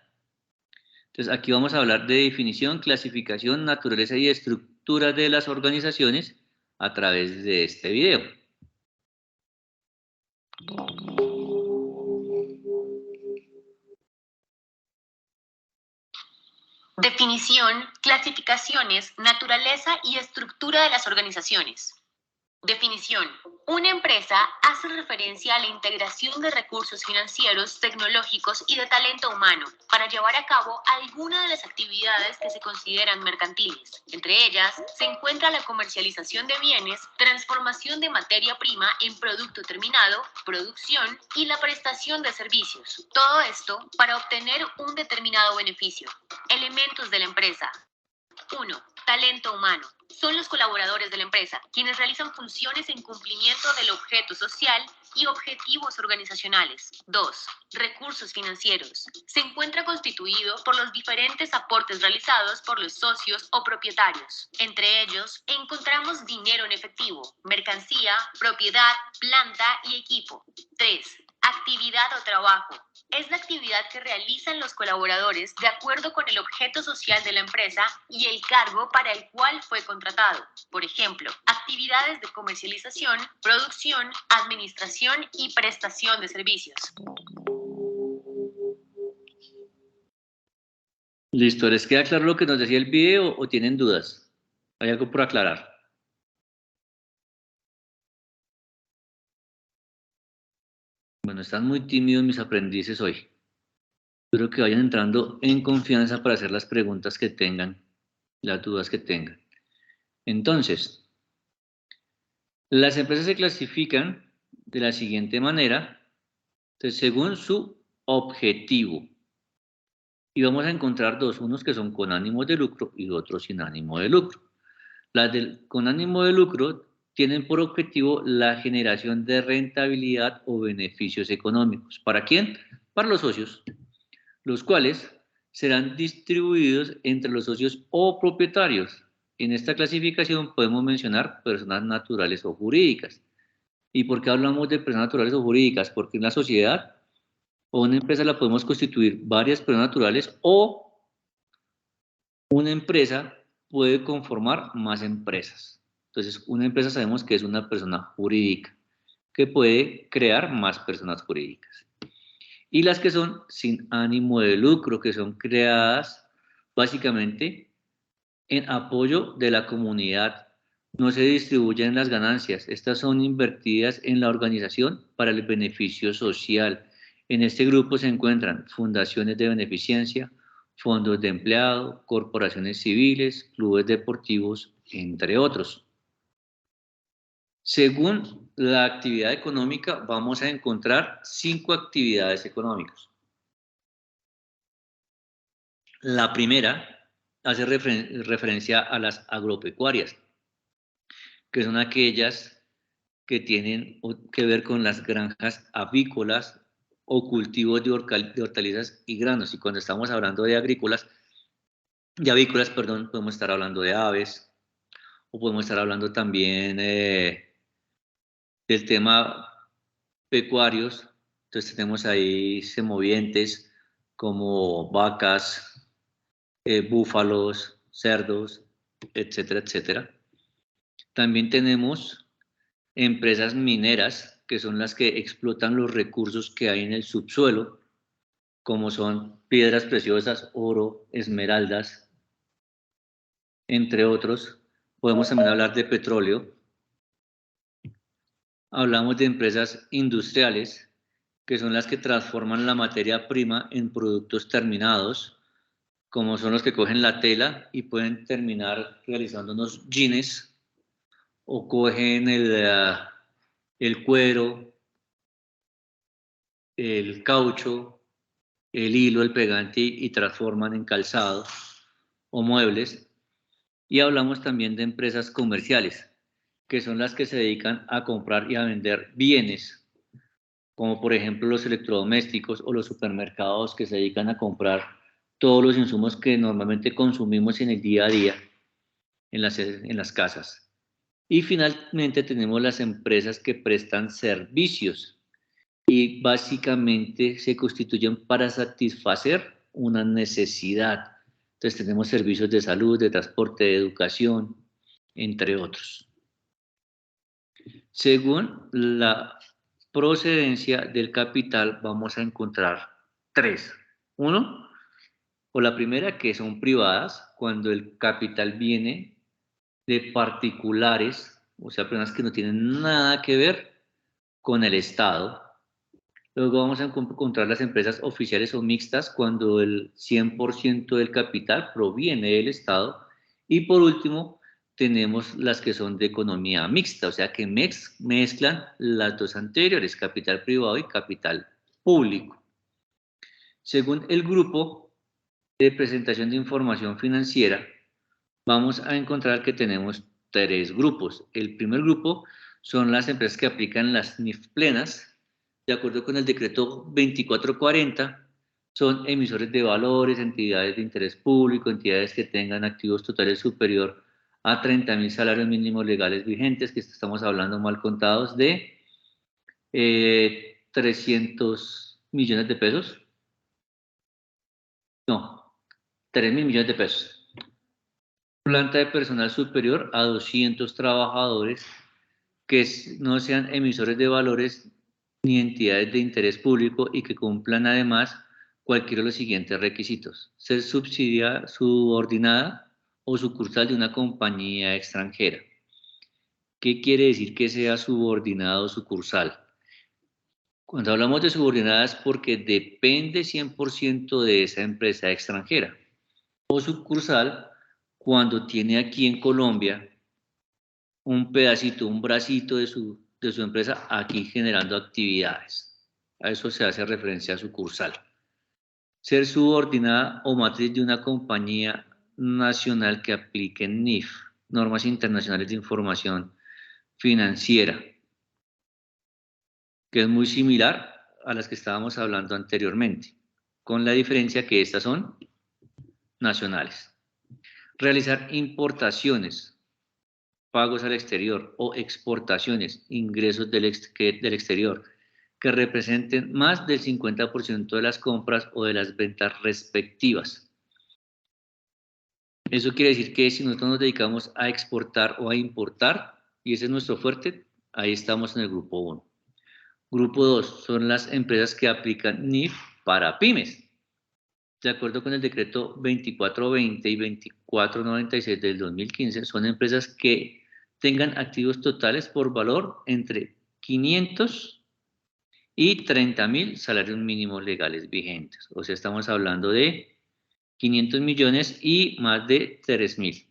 Entonces, aquí vamos a hablar de definición, clasificación, naturaleza y estructura de las organizaciones a través de este video.
Definición, clasificaciones, naturaleza y estructura de las organizaciones. Definición. Una empresa hace referencia a la integración de recursos financieros, tecnológicos y de talento humano para llevar a cabo alguna de las actividades que se consideran mercantiles. Entre ellas se encuentra la comercialización de bienes, transformación de materia prima en producto terminado, producción y la prestación de servicios. Todo esto para obtener un determinado beneficio. Elementos de la empresa. 1. Talento humano. Son los colaboradores de la empresa, quienes realizan funciones en cumplimiento del objeto social y objetivos organizacionales. 2. Recursos financieros. Se encuentra constituido por los diferentes aportes realizados por los socios o propietarios. Entre ellos, encontramos dinero en efectivo, mercancía, propiedad, planta y equipo. 3. Actividad o trabajo. Es la actividad que realizan los colaboradores de acuerdo con el objeto social de la empresa y el cargo para el cual fue contratado. Por ejemplo, actividades de comercialización, producción, administración y prestación de servicios.
Listo, ¿les queda claro lo que nos decía el video o tienen dudas? ¿Hay algo por aclarar? Bueno, están muy tímidos mis aprendices hoy. Espero que vayan entrando en confianza para hacer las preguntas que tengan, las dudas que tengan. Entonces, las empresas se clasifican de la siguiente manera, entonces, según su objetivo. Y vamos a encontrar dos, unos que son con ánimo de lucro y otros sin ánimo de lucro. Las con ánimo de lucro tienen por objetivo la generación de rentabilidad o beneficios económicos. ¿Para quién? Para los socios, los cuales serán distribuidos entre los socios o propietarios. En esta clasificación podemos mencionar personas naturales o jurídicas. ¿Y por qué hablamos de personas naturales o jurídicas? Porque en la sociedad o una empresa la podemos constituir varias personas naturales o una empresa puede conformar más empresas. Entonces, una empresa sabemos que es una persona jurídica que puede crear más personas jurídicas. Y las que son sin ánimo de lucro, que son creadas básicamente en apoyo de la comunidad. No se distribuyen las ganancias. Estas son invertidas en la organización para el beneficio social. En este grupo se encuentran fundaciones de beneficencia, fondos de empleado, corporaciones civiles, clubes deportivos, entre otros. Según la actividad económica, vamos a encontrar 5 actividades económicas. La primera hace referencia a las agropecuarias, que son aquellas que tienen que ver con las granjas avícolas o cultivos de hortalizas y granos. Y cuando estamos hablando de avícolas, podemos estar hablando de aves, o podemos estar hablando también del tema pecuarios. Entonces tenemos ahí semovientes como vacas, búfalos, cerdos, etcétera, etcétera. También tenemos empresas mineras, que son las que explotan los recursos que hay en el subsuelo, como son piedras preciosas, oro, esmeraldas, entre otros. Podemos también hablar de petróleo. Hablamos de empresas industriales, que son las que transforman la materia prima en productos terminados, como son los que cogen la tela y pueden terminar realizando unos jeans, o cogen el cuero, el caucho, el hilo, el pegante y transforman en calzado o muebles. Y hablamos también de empresas comerciales, que son las que se dedican a comprar y a vender bienes, como por ejemplo los electrodomésticos o los supermercados que se dedican a comprar todos los insumos que normalmente consumimos en el día a día en las casas. Y finalmente tenemos las empresas que prestan servicios y básicamente se constituyen para satisfacer una necesidad. Entonces tenemos servicios de salud, de transporte, de educación, entre otros. Según la procedencia del capital vamos a encontrar tres. Uno, o la primera, que son privadas, cuando el capital viene de particulares, o sea, personas que no tienen nada que ver con el Estado. Luego vamos a encontrar las empresas oficiales o mixtas, cuando el 100% del capital proviene del Estado. Y por último, tenemos las que son de economía mixta, o sea que mezclan las dos anteriores, capital privado y capital público. Según el grupo de presentación de información financiera, vamos a encontrar que tenemos tres grupos. El primer grupo son las empresas que aplican las NIF plenas. De acuerdo con el decreto 2440, son emisores de valores, entidades de interés público, entidades que tengan activos totales superior a 30.000 salarios mínimos legales vigentes, que estamos hablando mal contados de 300 millones de pesos. No, 3.000 millones de pesos. Planta de personal superior a 200 trabajadores que no sean emisores de valores ni entidades de interés público y que cumplan además cualquiera de los siguientes requisitos: ser subordinada o sucursal de una compañía extranjera. ¿Qué quiere decir que sea subordinada o sucursal? Cuando hablamos de subordinada es porque depende 100% de esa empresa extranjera. O sucursal, cuando tiene aquí en Colombia un pedacito, un bracito de su empresa aquí generando actividades. A eso se hace referencia a sucursal. Ser subordinada o matriz de una compañía nacional que aplique NIF, normas internacionales de información financiera, que es muy similar a las que estábamos hablando anteriormente, con la diferencia que estas son nacionales. Realizar importaciones, pagos al exterior o exportaciones, ingresos del exterior, que representen más del 50% de las compras o de las ventas respectivas. Eso quiere decir que si nosotros nos dedicamos a exportar o a importar, y ese es nuestro fuerte, ahí estamos en el grupo 1. Grupo 2 son las empresas que aplican NIF para pymes. De acuerdo con el decreto 2420 y 2496 del 2015, son empresas que tengan activos totales por valor entre 500 y 30.000 salarios mínimos legales vigentes. O sea, estamos hablando de 500 millones y más de 3.000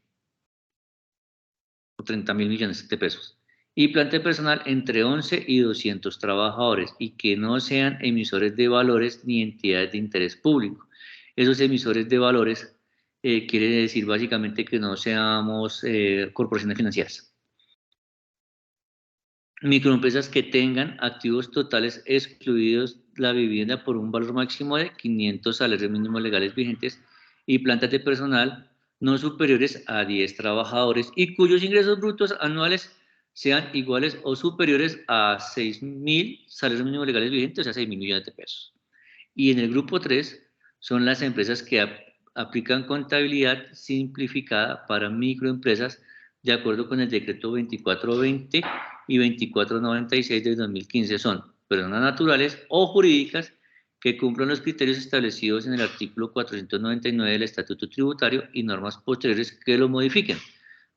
o 30.000 millones de pesos. Y planta de personal entre 11 y 200 trabajadores y que no sean emisores de valores ni entidades de interés público. Esos emisores de valores quiere decir básicamente que no seamos corporaciones financieras. Microempresas que tengan activos totales excluidos la vivienda por un valor máximo de 500 salarios mínimos legales vigentes y plantas de personal no superiores a 10 trabajadores y cuyos ingresos brutos anuales sean iguales o superiores a 6.000 salarios mínimos legales vigentes, o sea, 6.000 millones de pesos. Y en el grupo 3 son las empresas que aplican contabilidad simplificada para microempresas de acuerdo con el decreto 2420 y 2496 del 2015. Son personas naturales o jurídicas que cumplan los criterios establecidos en el artículo 499 del Estatuto Tributario y normas posteriores que lo modifiquen.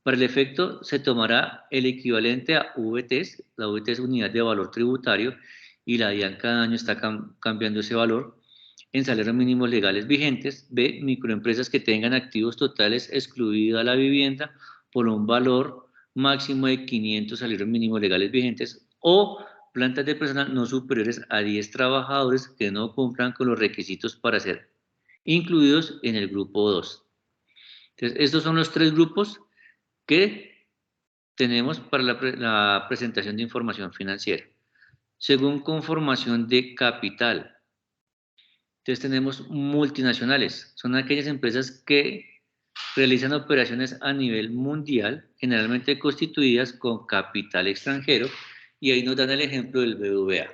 Para el efecto se tomará el equivalente a VTs, la VT es unidad de valor tributario y la DIAN cada año está cambiando ese valor, en salarios mínimos legales vigentes. B, microempresas que tengan activos totales excluida la vivienda por un valor máximo de 500 salarios mínimos legales vigentes o plantas de personal no superiores a 10 trabajadores que no cumplan con los requisitos para ser incluidos en el grupo 2. Entonces, estos son los tres grupos que tenemos para la presentación de información financiera. Según conformación de capital, entonces tenemos multinacionales, son aquellas empresas que realizan operaciones a nivel mundial, generalmente constituidas con capital extranjero, y ahí nos dan el ejemplo del BBVA.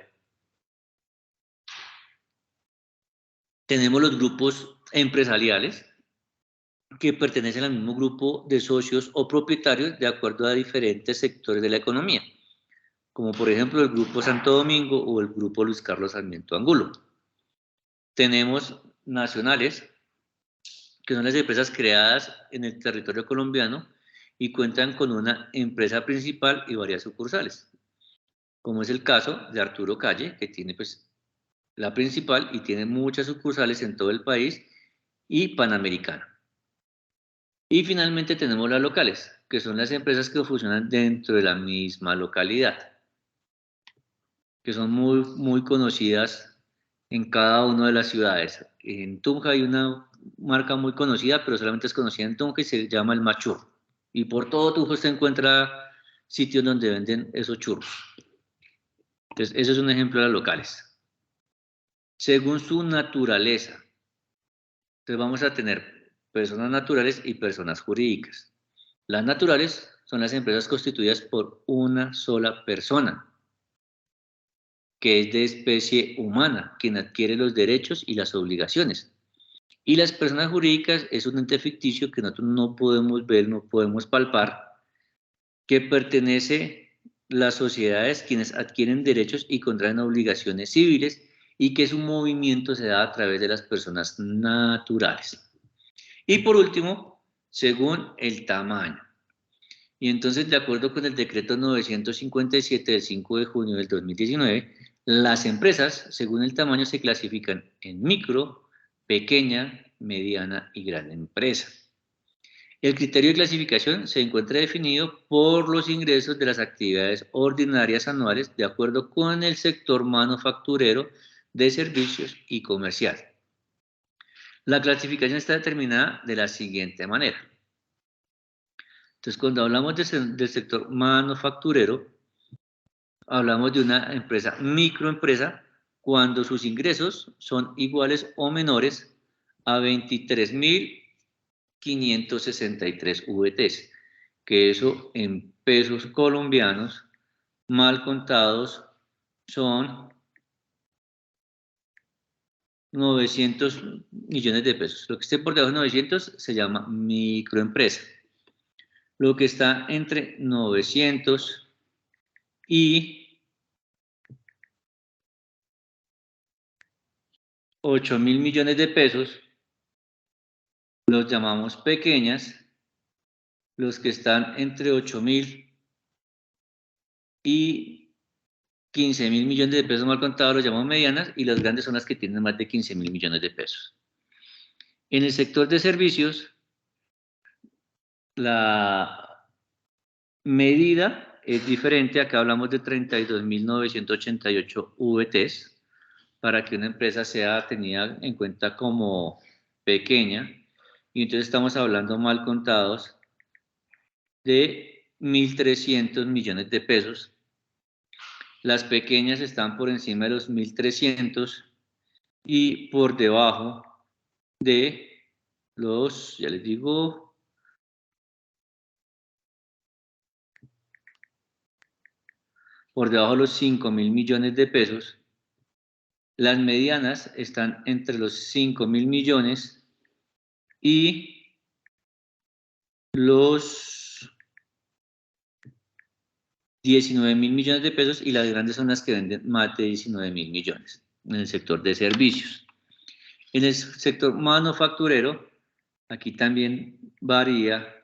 Tenemos los grupos empresariales que pertenecen al mismo grupo de socios o propietarios de acuerdo a diferentes sectores de la economía, como por ejemplo el Grupo Santo Domingo o el Grupo Luis Carlos Sarmiento Angulo. Tenemos nacionales, que son las empresas creadas en el territorio colombiano y cuentan con una empresa principal y varias sucursales, como es el caso de Arturo Calle, que tiene pues la principal y tiene muchas sucursales en todo el país, y Panamericana. Y finalmente tenemos las locales, que son las empresas que funcionan dentro de la misma localidad, que son muy conocidas en cada una de las ciudades. En Tunja hay una marca muy conocida, pero solamente es conocida en Tunja y se llama el Machurro. Y por todo Tunja usted encuentra sitios donde venden esos churros. Entonces, eso es un ejemplo de las locales. Según su naturaleza, entonces vamos a tener personas naturales y personas jurídicas. Las naturales son las empresas constituidas por una sola persona, que es de especie humana, quien adquiere los derechos y las obligaciones. Y las personas jurídicas es un ente ficticio que nosotros no podemos ver, no podemos palpar, que pertenece a las sociedades quienes adquieren derechos y contraen obligaciones civiles y que su movimiento se da a través de las personas naturales. Y por último, según el tamaño. Y entonces, de acuerdo con el decreto 957 del 5 de junio del 2019, las empresas, según el tamaño, se clasifican en micro, pequeña, mediana y gran empresa. El criterio de clasificación se encuentra definido por los ingresos de las actividades ordinarias anuales de acuerdo con el sector manufacturero, de servicios y comercial. La clasificación está determinada de la siguiente manera. Entonces, cuando hablamos del sector manufacturero, hablamos de una empresa, microempresa, cuando sus ingresos son iguales o menores a 23.563 VTs, que eso en pesos colombianos mal contados son 900 millones de pesos. Lo que esté por debajo de 900 se llama microempresa. Lo que está entre 900 y 8.000 millones de pesos los llamamos pequeñas. Los que están entre 8.000 y 15.000 millones de pesos mal contados los llamamos medianas, y las grandes son las que tienen más de 15.000 millones de pesos. En el sector de servicios, la medida es diferente. Acá hablamos de 32.988 VTs para que una empresa sea tenida en cuenta como pequeña, y entonces estamos hablando mal contados de 1.300 millones de pesos. Las pequeñas están por encima de los 1.300 y por debajo de los, ya les digo, por debajo de los 5.000 millones de pesos. Las medianas están entre los 5.000 millones y los 19.000 millones de pesos, y las grandes son las que venden más de 19.000 millones en el sector de servicios. En el sector manufacturero, aquí también varía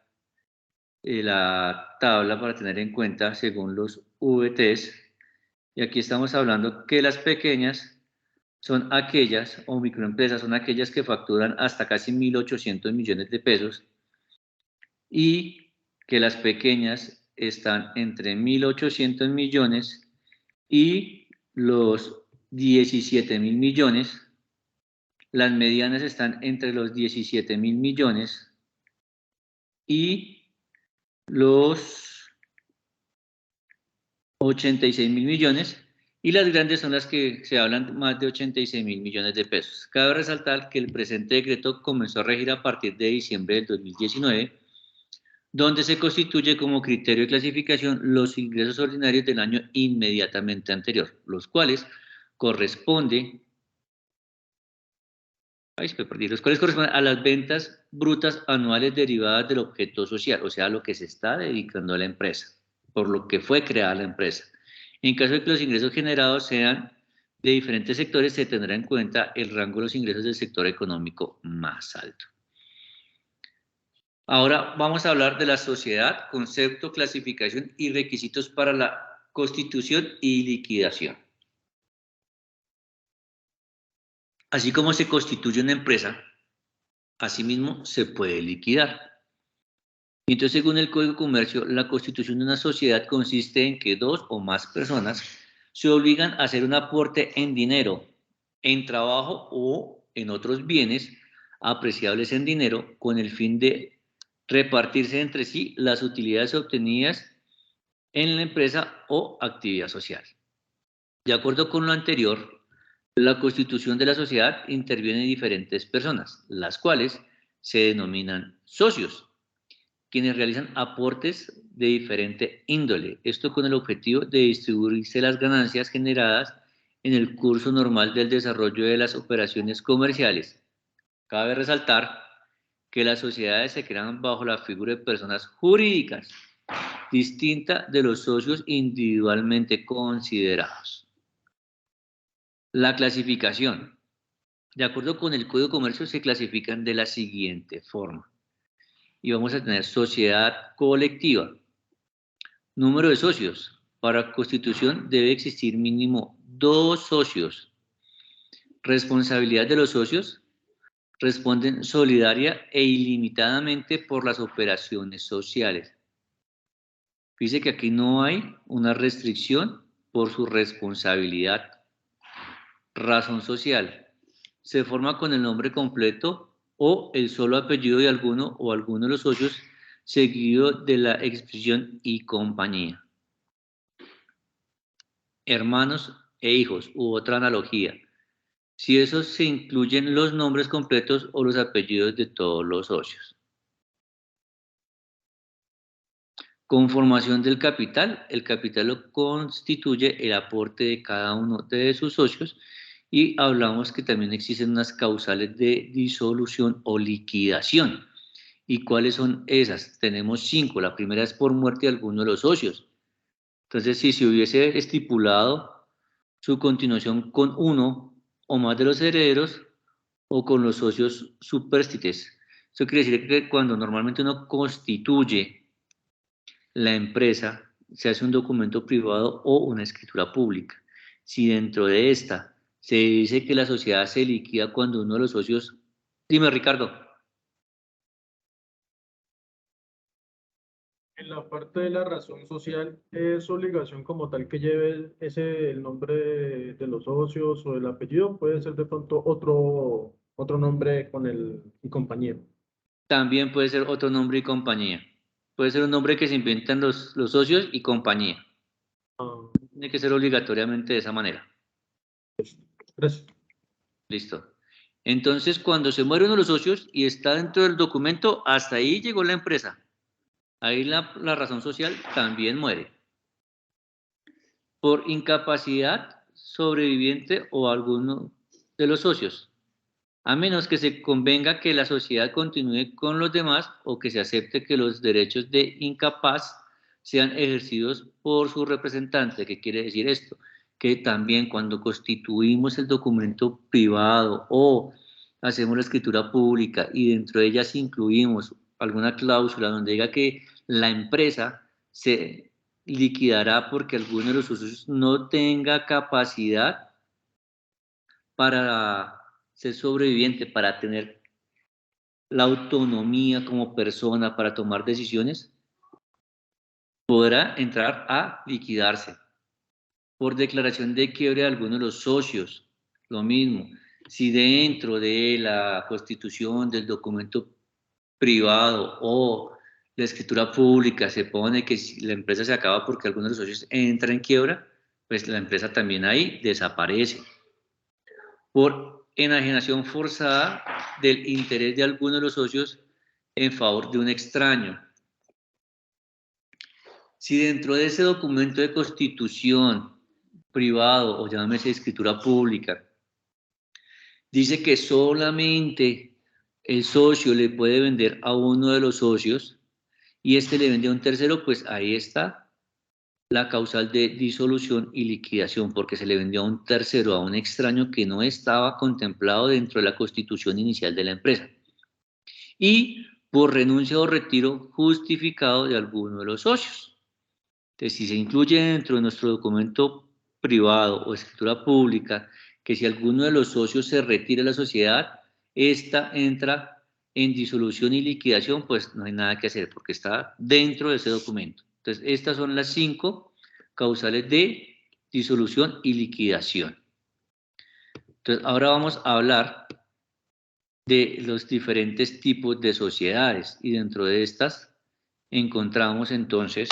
la tabla para tener en cuenta según los VTs, y aquí estamos hablando que las pequeñas son aquellas, o microempresas son aquellas que facturan hasta casi 1.800 millones de pesos, y que las pequeñas están entre 1.800 millones y los 17.000 millones. Las medianas están entre los 17.000 millones y los 86.000 millones, y las grandes son las que se hablan más de 86.000 millones de pesos. Cabe resaltar que el presente decreto comenzó a regir a partir de diciembre del 2019, donde se constituye como criterio de clasificación los ingresos ordinarios del año inmediatamente anterior, los cuales corresponde Ay, me perdí. Los cuales corresponden a las ventas brutas anuales derivadas del objeto social, o sea, lo que se está dedicando a la empresa, por lo que fue creada la empresa. En caso de que los ingresos generados sean de diferentes sectores, se tendrá en cuenta el rango de los ingresos del sector económico más alto. Ahora vamos a hablar de la sociedad, concepto, clasificación y requisitos para la constitución y liquidación. Así como se constituye una empresa, asimismo se puede liquidar. Y entonces, según el Código de Comercio, la constitución de una sociedad consiste en que dos o más personas se obligan a hacer un aporte en dinero, en trabajo o en otros bienes apreciables en dinero con el fin de repartirse entre sí las utilidades obtenidas en la empresa o actividad social. De acuerdo con lo anterior, la constitución de la sociedad interviene en diferentes personas, las cuales se denominan socios, quienes realizan aportes de diferente índole, esto con el objetivo de distribuirse las ganancias generadas en el curso normal del desarrollo de las operaciones comerciales. Cabe resaltar que las sociedades se crean bajo la figura de personas jurídicas, distinta de los socios individualmente considerados. La clasificación. De acuerdo con el Código de Comercio, se clasifican de la siguiente forma. Y vamos a tener sociedad colectiva. Número de socios. Para constitución debe existir mínimo 2 socios. Responsabilidad de los socios. Responden solidaria e ilimitadamente por las operaciones sociales. Dice que aquí no hay una restricción por su responsabilidad. Razón social. Se forma con el nombre completo o el solo apellido de alguno o alguno de los socios, seguido de la expresión y compañía. Hermanos e hijos u otra analogía. Si esos se incluyen los nombres completos o los apellidos de todos los socios. Conformación del capital. El capital lo constituye el aporte de cada uno de sus socios y hablamos que también existen unas causales de disolución o liquidación. ¿Y cuáles son esas? Tenemos 5. La primera es por muerte de alguno de los socios. Entonces, si se hubiese estipulado su continuación con uno o más de los herederos o con los socios superstites. Eso quiere decir que cuando normalmente uno constituye la empresa, se hace un documento privado o una escritura pública. Si dentro de esta se dice que la sociedad se liquida cuando uno de los socios... Dime, Ricardo.
En la parte de la razón social, ¿es obligación como tal que lleve el nombre de los socios o el apellido? Puede ser de pronto otro nombre con y compañía.
También puede ser otro nombre y compañía. Puede ser un nombre que se inventan los socios y compañía. Tiene que ser obligatoriamente de esa manera.
Gracias.
Listo. Entonces, cuando se muere uno de los socios y está dentro del documento, hasta ahí llegó la empresa. Ahí la razón social también muere. Por incapacidad sobreviviente o alguno de los socios, a menos que se convenga que la sociedad continúe con los demás o que se acepte que los derechos de incapaz sean ejercidos por su representante. ¿Qué quiere decir esto? Que también cuando constituimos el documento privado o hacemos la escritura pública y dentro de ellas incluimos alguna cláusula donde diga que la empresa se liquidará porque alguno de los socios no tenga capacidad para ser sobreviviente, para tener la autonomía como persona para tomar decisiones, podrá entrar a liquidarse. Por declaración de quiebre de alguno de los socios, lo mismo. Si dentro de la constitución del documento privado o la escritura pública se pone que si la empresa se acaba porque alguno de los socios entra en quiebra, pues la empresa también ahí desaparece. Por enajenación forzada del interés de alguno de los socios en favor de un extraño. Si dentro de ese documento de constitución privado o llámese escritura pública dice que solamente el socio le puede vender a uno de los socios y este le vende a un tercero, pues ahí está la causal de disolución y liquidación, porque se le vendió a un tercero, a un extraño que no estaba contemplado dentro de la constitución inicial de la empresa. Y por renuncia o retiro justificado de alguno de los socios. Entonces, si se incluye dentro de nuestro documento privado o escritura pública que si alguno de los socios se retira de la sociedad, esta entra en disolución y liquidación, pues no hay nada que hacer porque está dentro de ese documento. Entonces, estas son las 5 causales de disolución y liquidación. Entonces, ahora vamos a hablar de los diferentes tipos de sociedades y dentro de estas encontramos entonces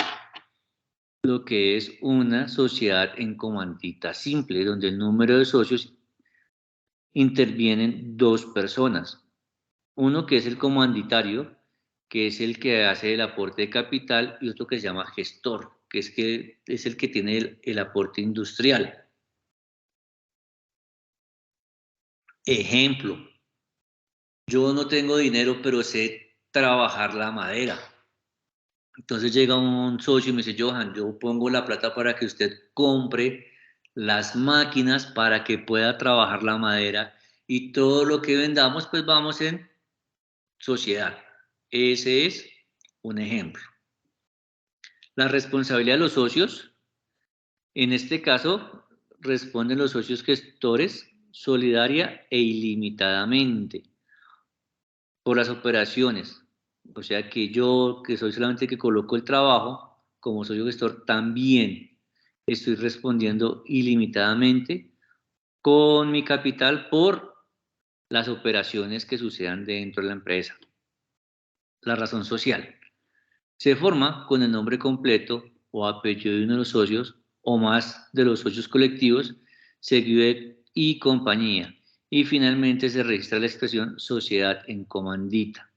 lo que es una sociedad en comandita simple, donde el número de socios intervienen 2 personas. Uno que es el comanditario, que es el que hace el aporte de capital, y otro que se llama gestor, que es el que tiene el aporte industrial. Ejemplo, yo no tengo dinero, pero sé trabajar la madera. Entonces llega un socio y me dice, Johan, yo pongo la plata para que usted compre las máquinas para que pueda trabajar la madera y todo lo que vendamos, pues vamos en sociedad. Ese es un ejemplo. La responsabilidad de los socios, en este caso, responden los socios gestores solidaria e ilimitadamente por las operaciones. O sea que yo, que soy solamente que coloco el trabajo, como socio gestor, también estoy respondiendo ilimitadamente con mi capital por las operaciones que sucedan dentro de la empresa. La razón social se forma con el nombre completo o apellido de uno de los socios o más de los socios colectivos, seguido de y compañía. Y finalmente se registra la expresión sociedad en comandita.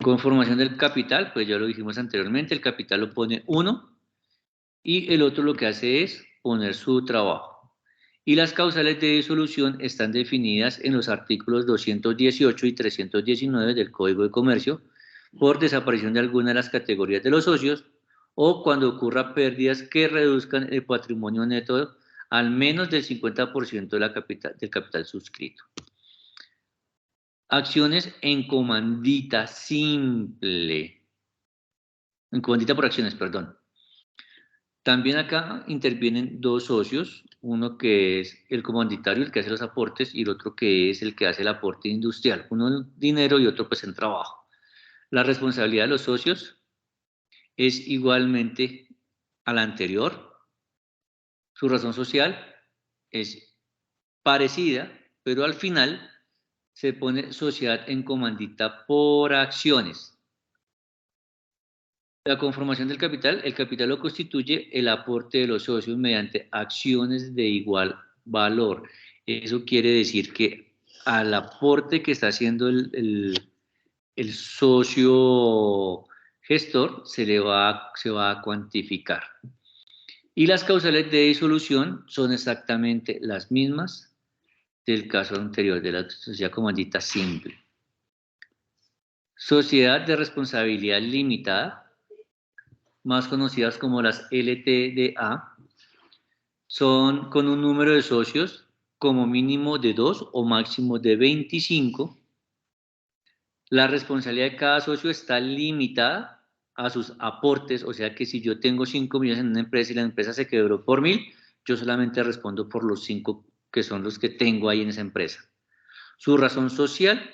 Conformación del capital, pues ya lo dijimos anteriormente, el capital lo pone uno y el otro lo que hace es poner su trabajo. Y las causales de disolución están definidas en los artículos 218 y 319 del Código de Comercio por desaparición de alguna de las categorías de los socios o cuando ocurra pérdidas que reduzcan el patrimonio neto al menos del 50% del capital suscrito. Acciones en comandita simple. En comandita por acciones, perdón. También acá intervienen 2 socios, uno que es el comanditario, el que hace los aportes, y el otro que es el que hace el aporte industrial. Uno en dinero y otro pues en trabajo. La responsabilidad de los socios es igualmente a la anterior. Su razón social es parecida, pero al final se pone sociedad en comandita por acciones. La conformación del capital, el capital lo constituye el aporte de los socios mediante acciones de igual valor. Eso quiere decir que al aporte que está haciendo el socio gestor se va a cuantificar. Y las causales de disolución son exactamente las mismas del caso anterior de la sociedad comandita simple. Sociedad de responsabilidad limitada, más conocidas como las LTDA, son con un número de socios como mínimo de 2 o máximo de 25. La responsabilidad de cada socio está limitada a sus aportes, o sea que si yo tengo 5 millones en una empresa y la empresa se quebró por 1000, yo solamente respondo por los 5 que son los que tengo ahí en esa empresa. Su razón social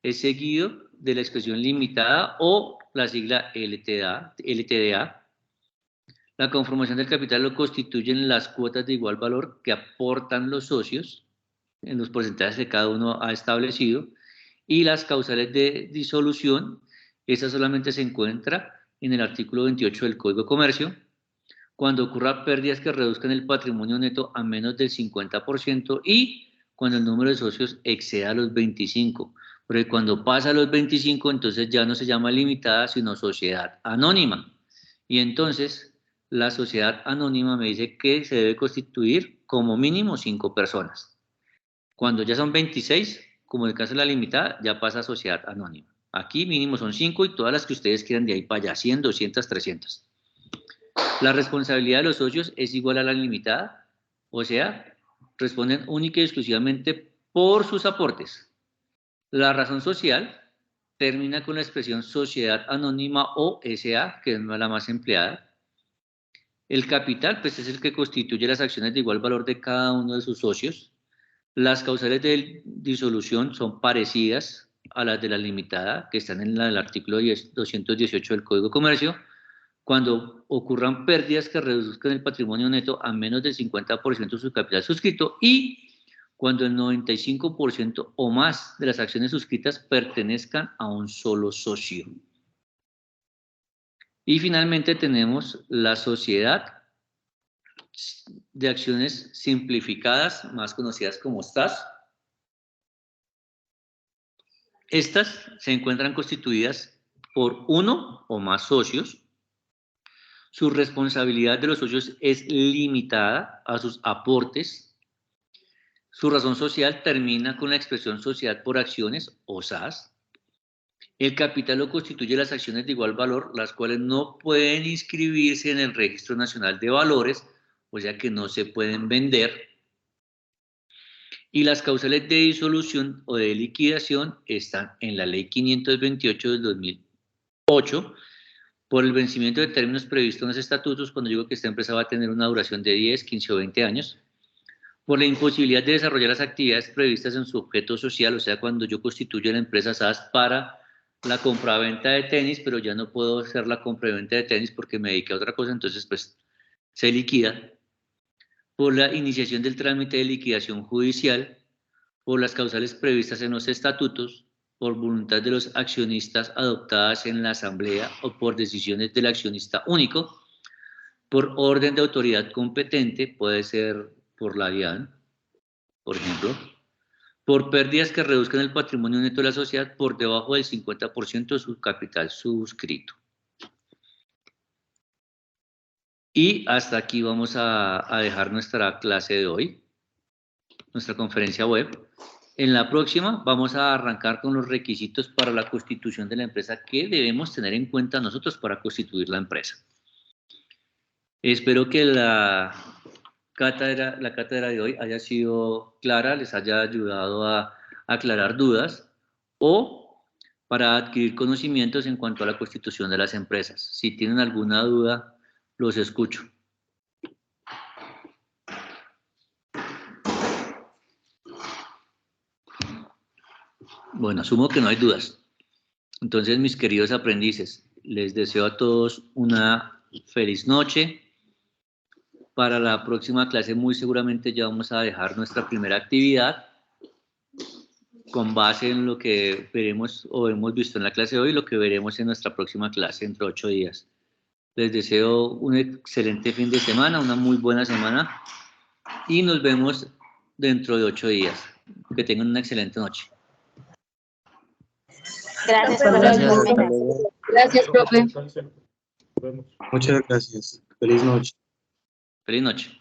es seguido de la expresión limitada o la sigla LTDA. La conformación del capital lo constituyen las cuotas de igual valor que aportan los socios en los porcentajes que cada uno ha establecido y las causales de disolución, esa solamente se encuentra en el artículo 28 del Código de Comercio, cuando ocurran pérdidas que reduzcan el patrimonio neto a menos del 50% y cuando el número de socios exceda los 25. Porque cuando pasa a los 25, entonces ya no se llama limitada, sino sociedad anónima. Y entonces la sociedad anónima me dice que se debe constituir como mínimo 5 personas. Cuando ya son 26, como en el caso de la limitada, ya pasa a sociedad anónima. Aquí mínimo son 5 y todas las que ustedes quieran de ahí para allá, 100, 200, 300. La responsabilidad de los socios es igual a la limitada, o sea, responden única y exclusivamente por sus aportes. La razón social termina con la expresión sociedad anónima o SA, que es la más empleada. El capital, pues, es el que constituye las acciones de igual valor de cada uno de sus socios. Las causales de disolución son parecidas a las de la limitada, que están en el artículo 218 del Código de Comercio, cuando ocurran pérdidas que reduzcan el patrimonio neto a menos del 50% de su capital suscrito y cuando el 95% o más de las acciones suscritas pertenezcan a un solo socio. Y finalmente tenemos la sociedad de acciones simplificadas, más conocidas como SAS. Estas se encuentran constituidas por uno o más socios. Su responsabilidad de los socios es limitada a sus aportes. Su razón social termina con la expresión sociedad por acciones o SAS. El capital lo constituye las acciones de igual valor, las cuales no pueden inscribirse en el Registro Nacional de Valores, o sea que no se pueden vender. Y las causales de disolución o de liquidación están en la Ley 528 del 2008, por el vencimiento de términos previstos en los estatutos, cuando digo que esta empresa va a tener una duración de 10, 15 o 20 años, por la imposibilidad de desarrollar las actividades previstas en su objeto social, o sea, cuando yo constituyo la empresa SAS para la compraventa de tenis, pero ya no puedo hacer la compraventa de tenis porque me dediqué a otra cosa, entonces pues se liquida, por la iniciación del trámite de liquidación judicial, por las causales previstas en los estatutos, por voluntad de los accionistas adoptadas en la asamblea o por decisiones del accionista único, por orden de autoridad competente, puede ser por la DIAN, por ejemplo, por pérdidas que reduzcan el patrimonio neto de la sociedad por debajo del 50% de su capital suscrito. Y hasta aquí vamos a dejar nuestra clase de hoy, nuestra conferencia web. En la próxima vamos a arrancar con los requisitos para la constitución de la empresa que debemos tener en cuenta nosotros para constituir la empresa. Espero que la cátedra de hoy haya sido clara, les haya ayudado a aclarar dudas o para adquirir conocimientos en cuanto a la constitución de las empresas. Si tienen alguna duda, los escucho. Bueno, asumo que no hay dudas. Entonces, mis queridos aprendices, les deseo a todos una feliz noche. Para la próxima clase muy seguramente ya vamos a dejar nuestra primera actividad con base en lo que veremos o hemos visto en la clase de hoy y lo que veremos en nuestra próxima clase dentro de 8 días. Les deseo un excelente fin de semana, una muy buena semana y nos vemos dentro de 8 días. Que tengan una excelente noche.
Gracias,
Gracias.
Gracias, profe.
Nos vemos.
Muchas gracias. Feliz noche.
Feliz noche.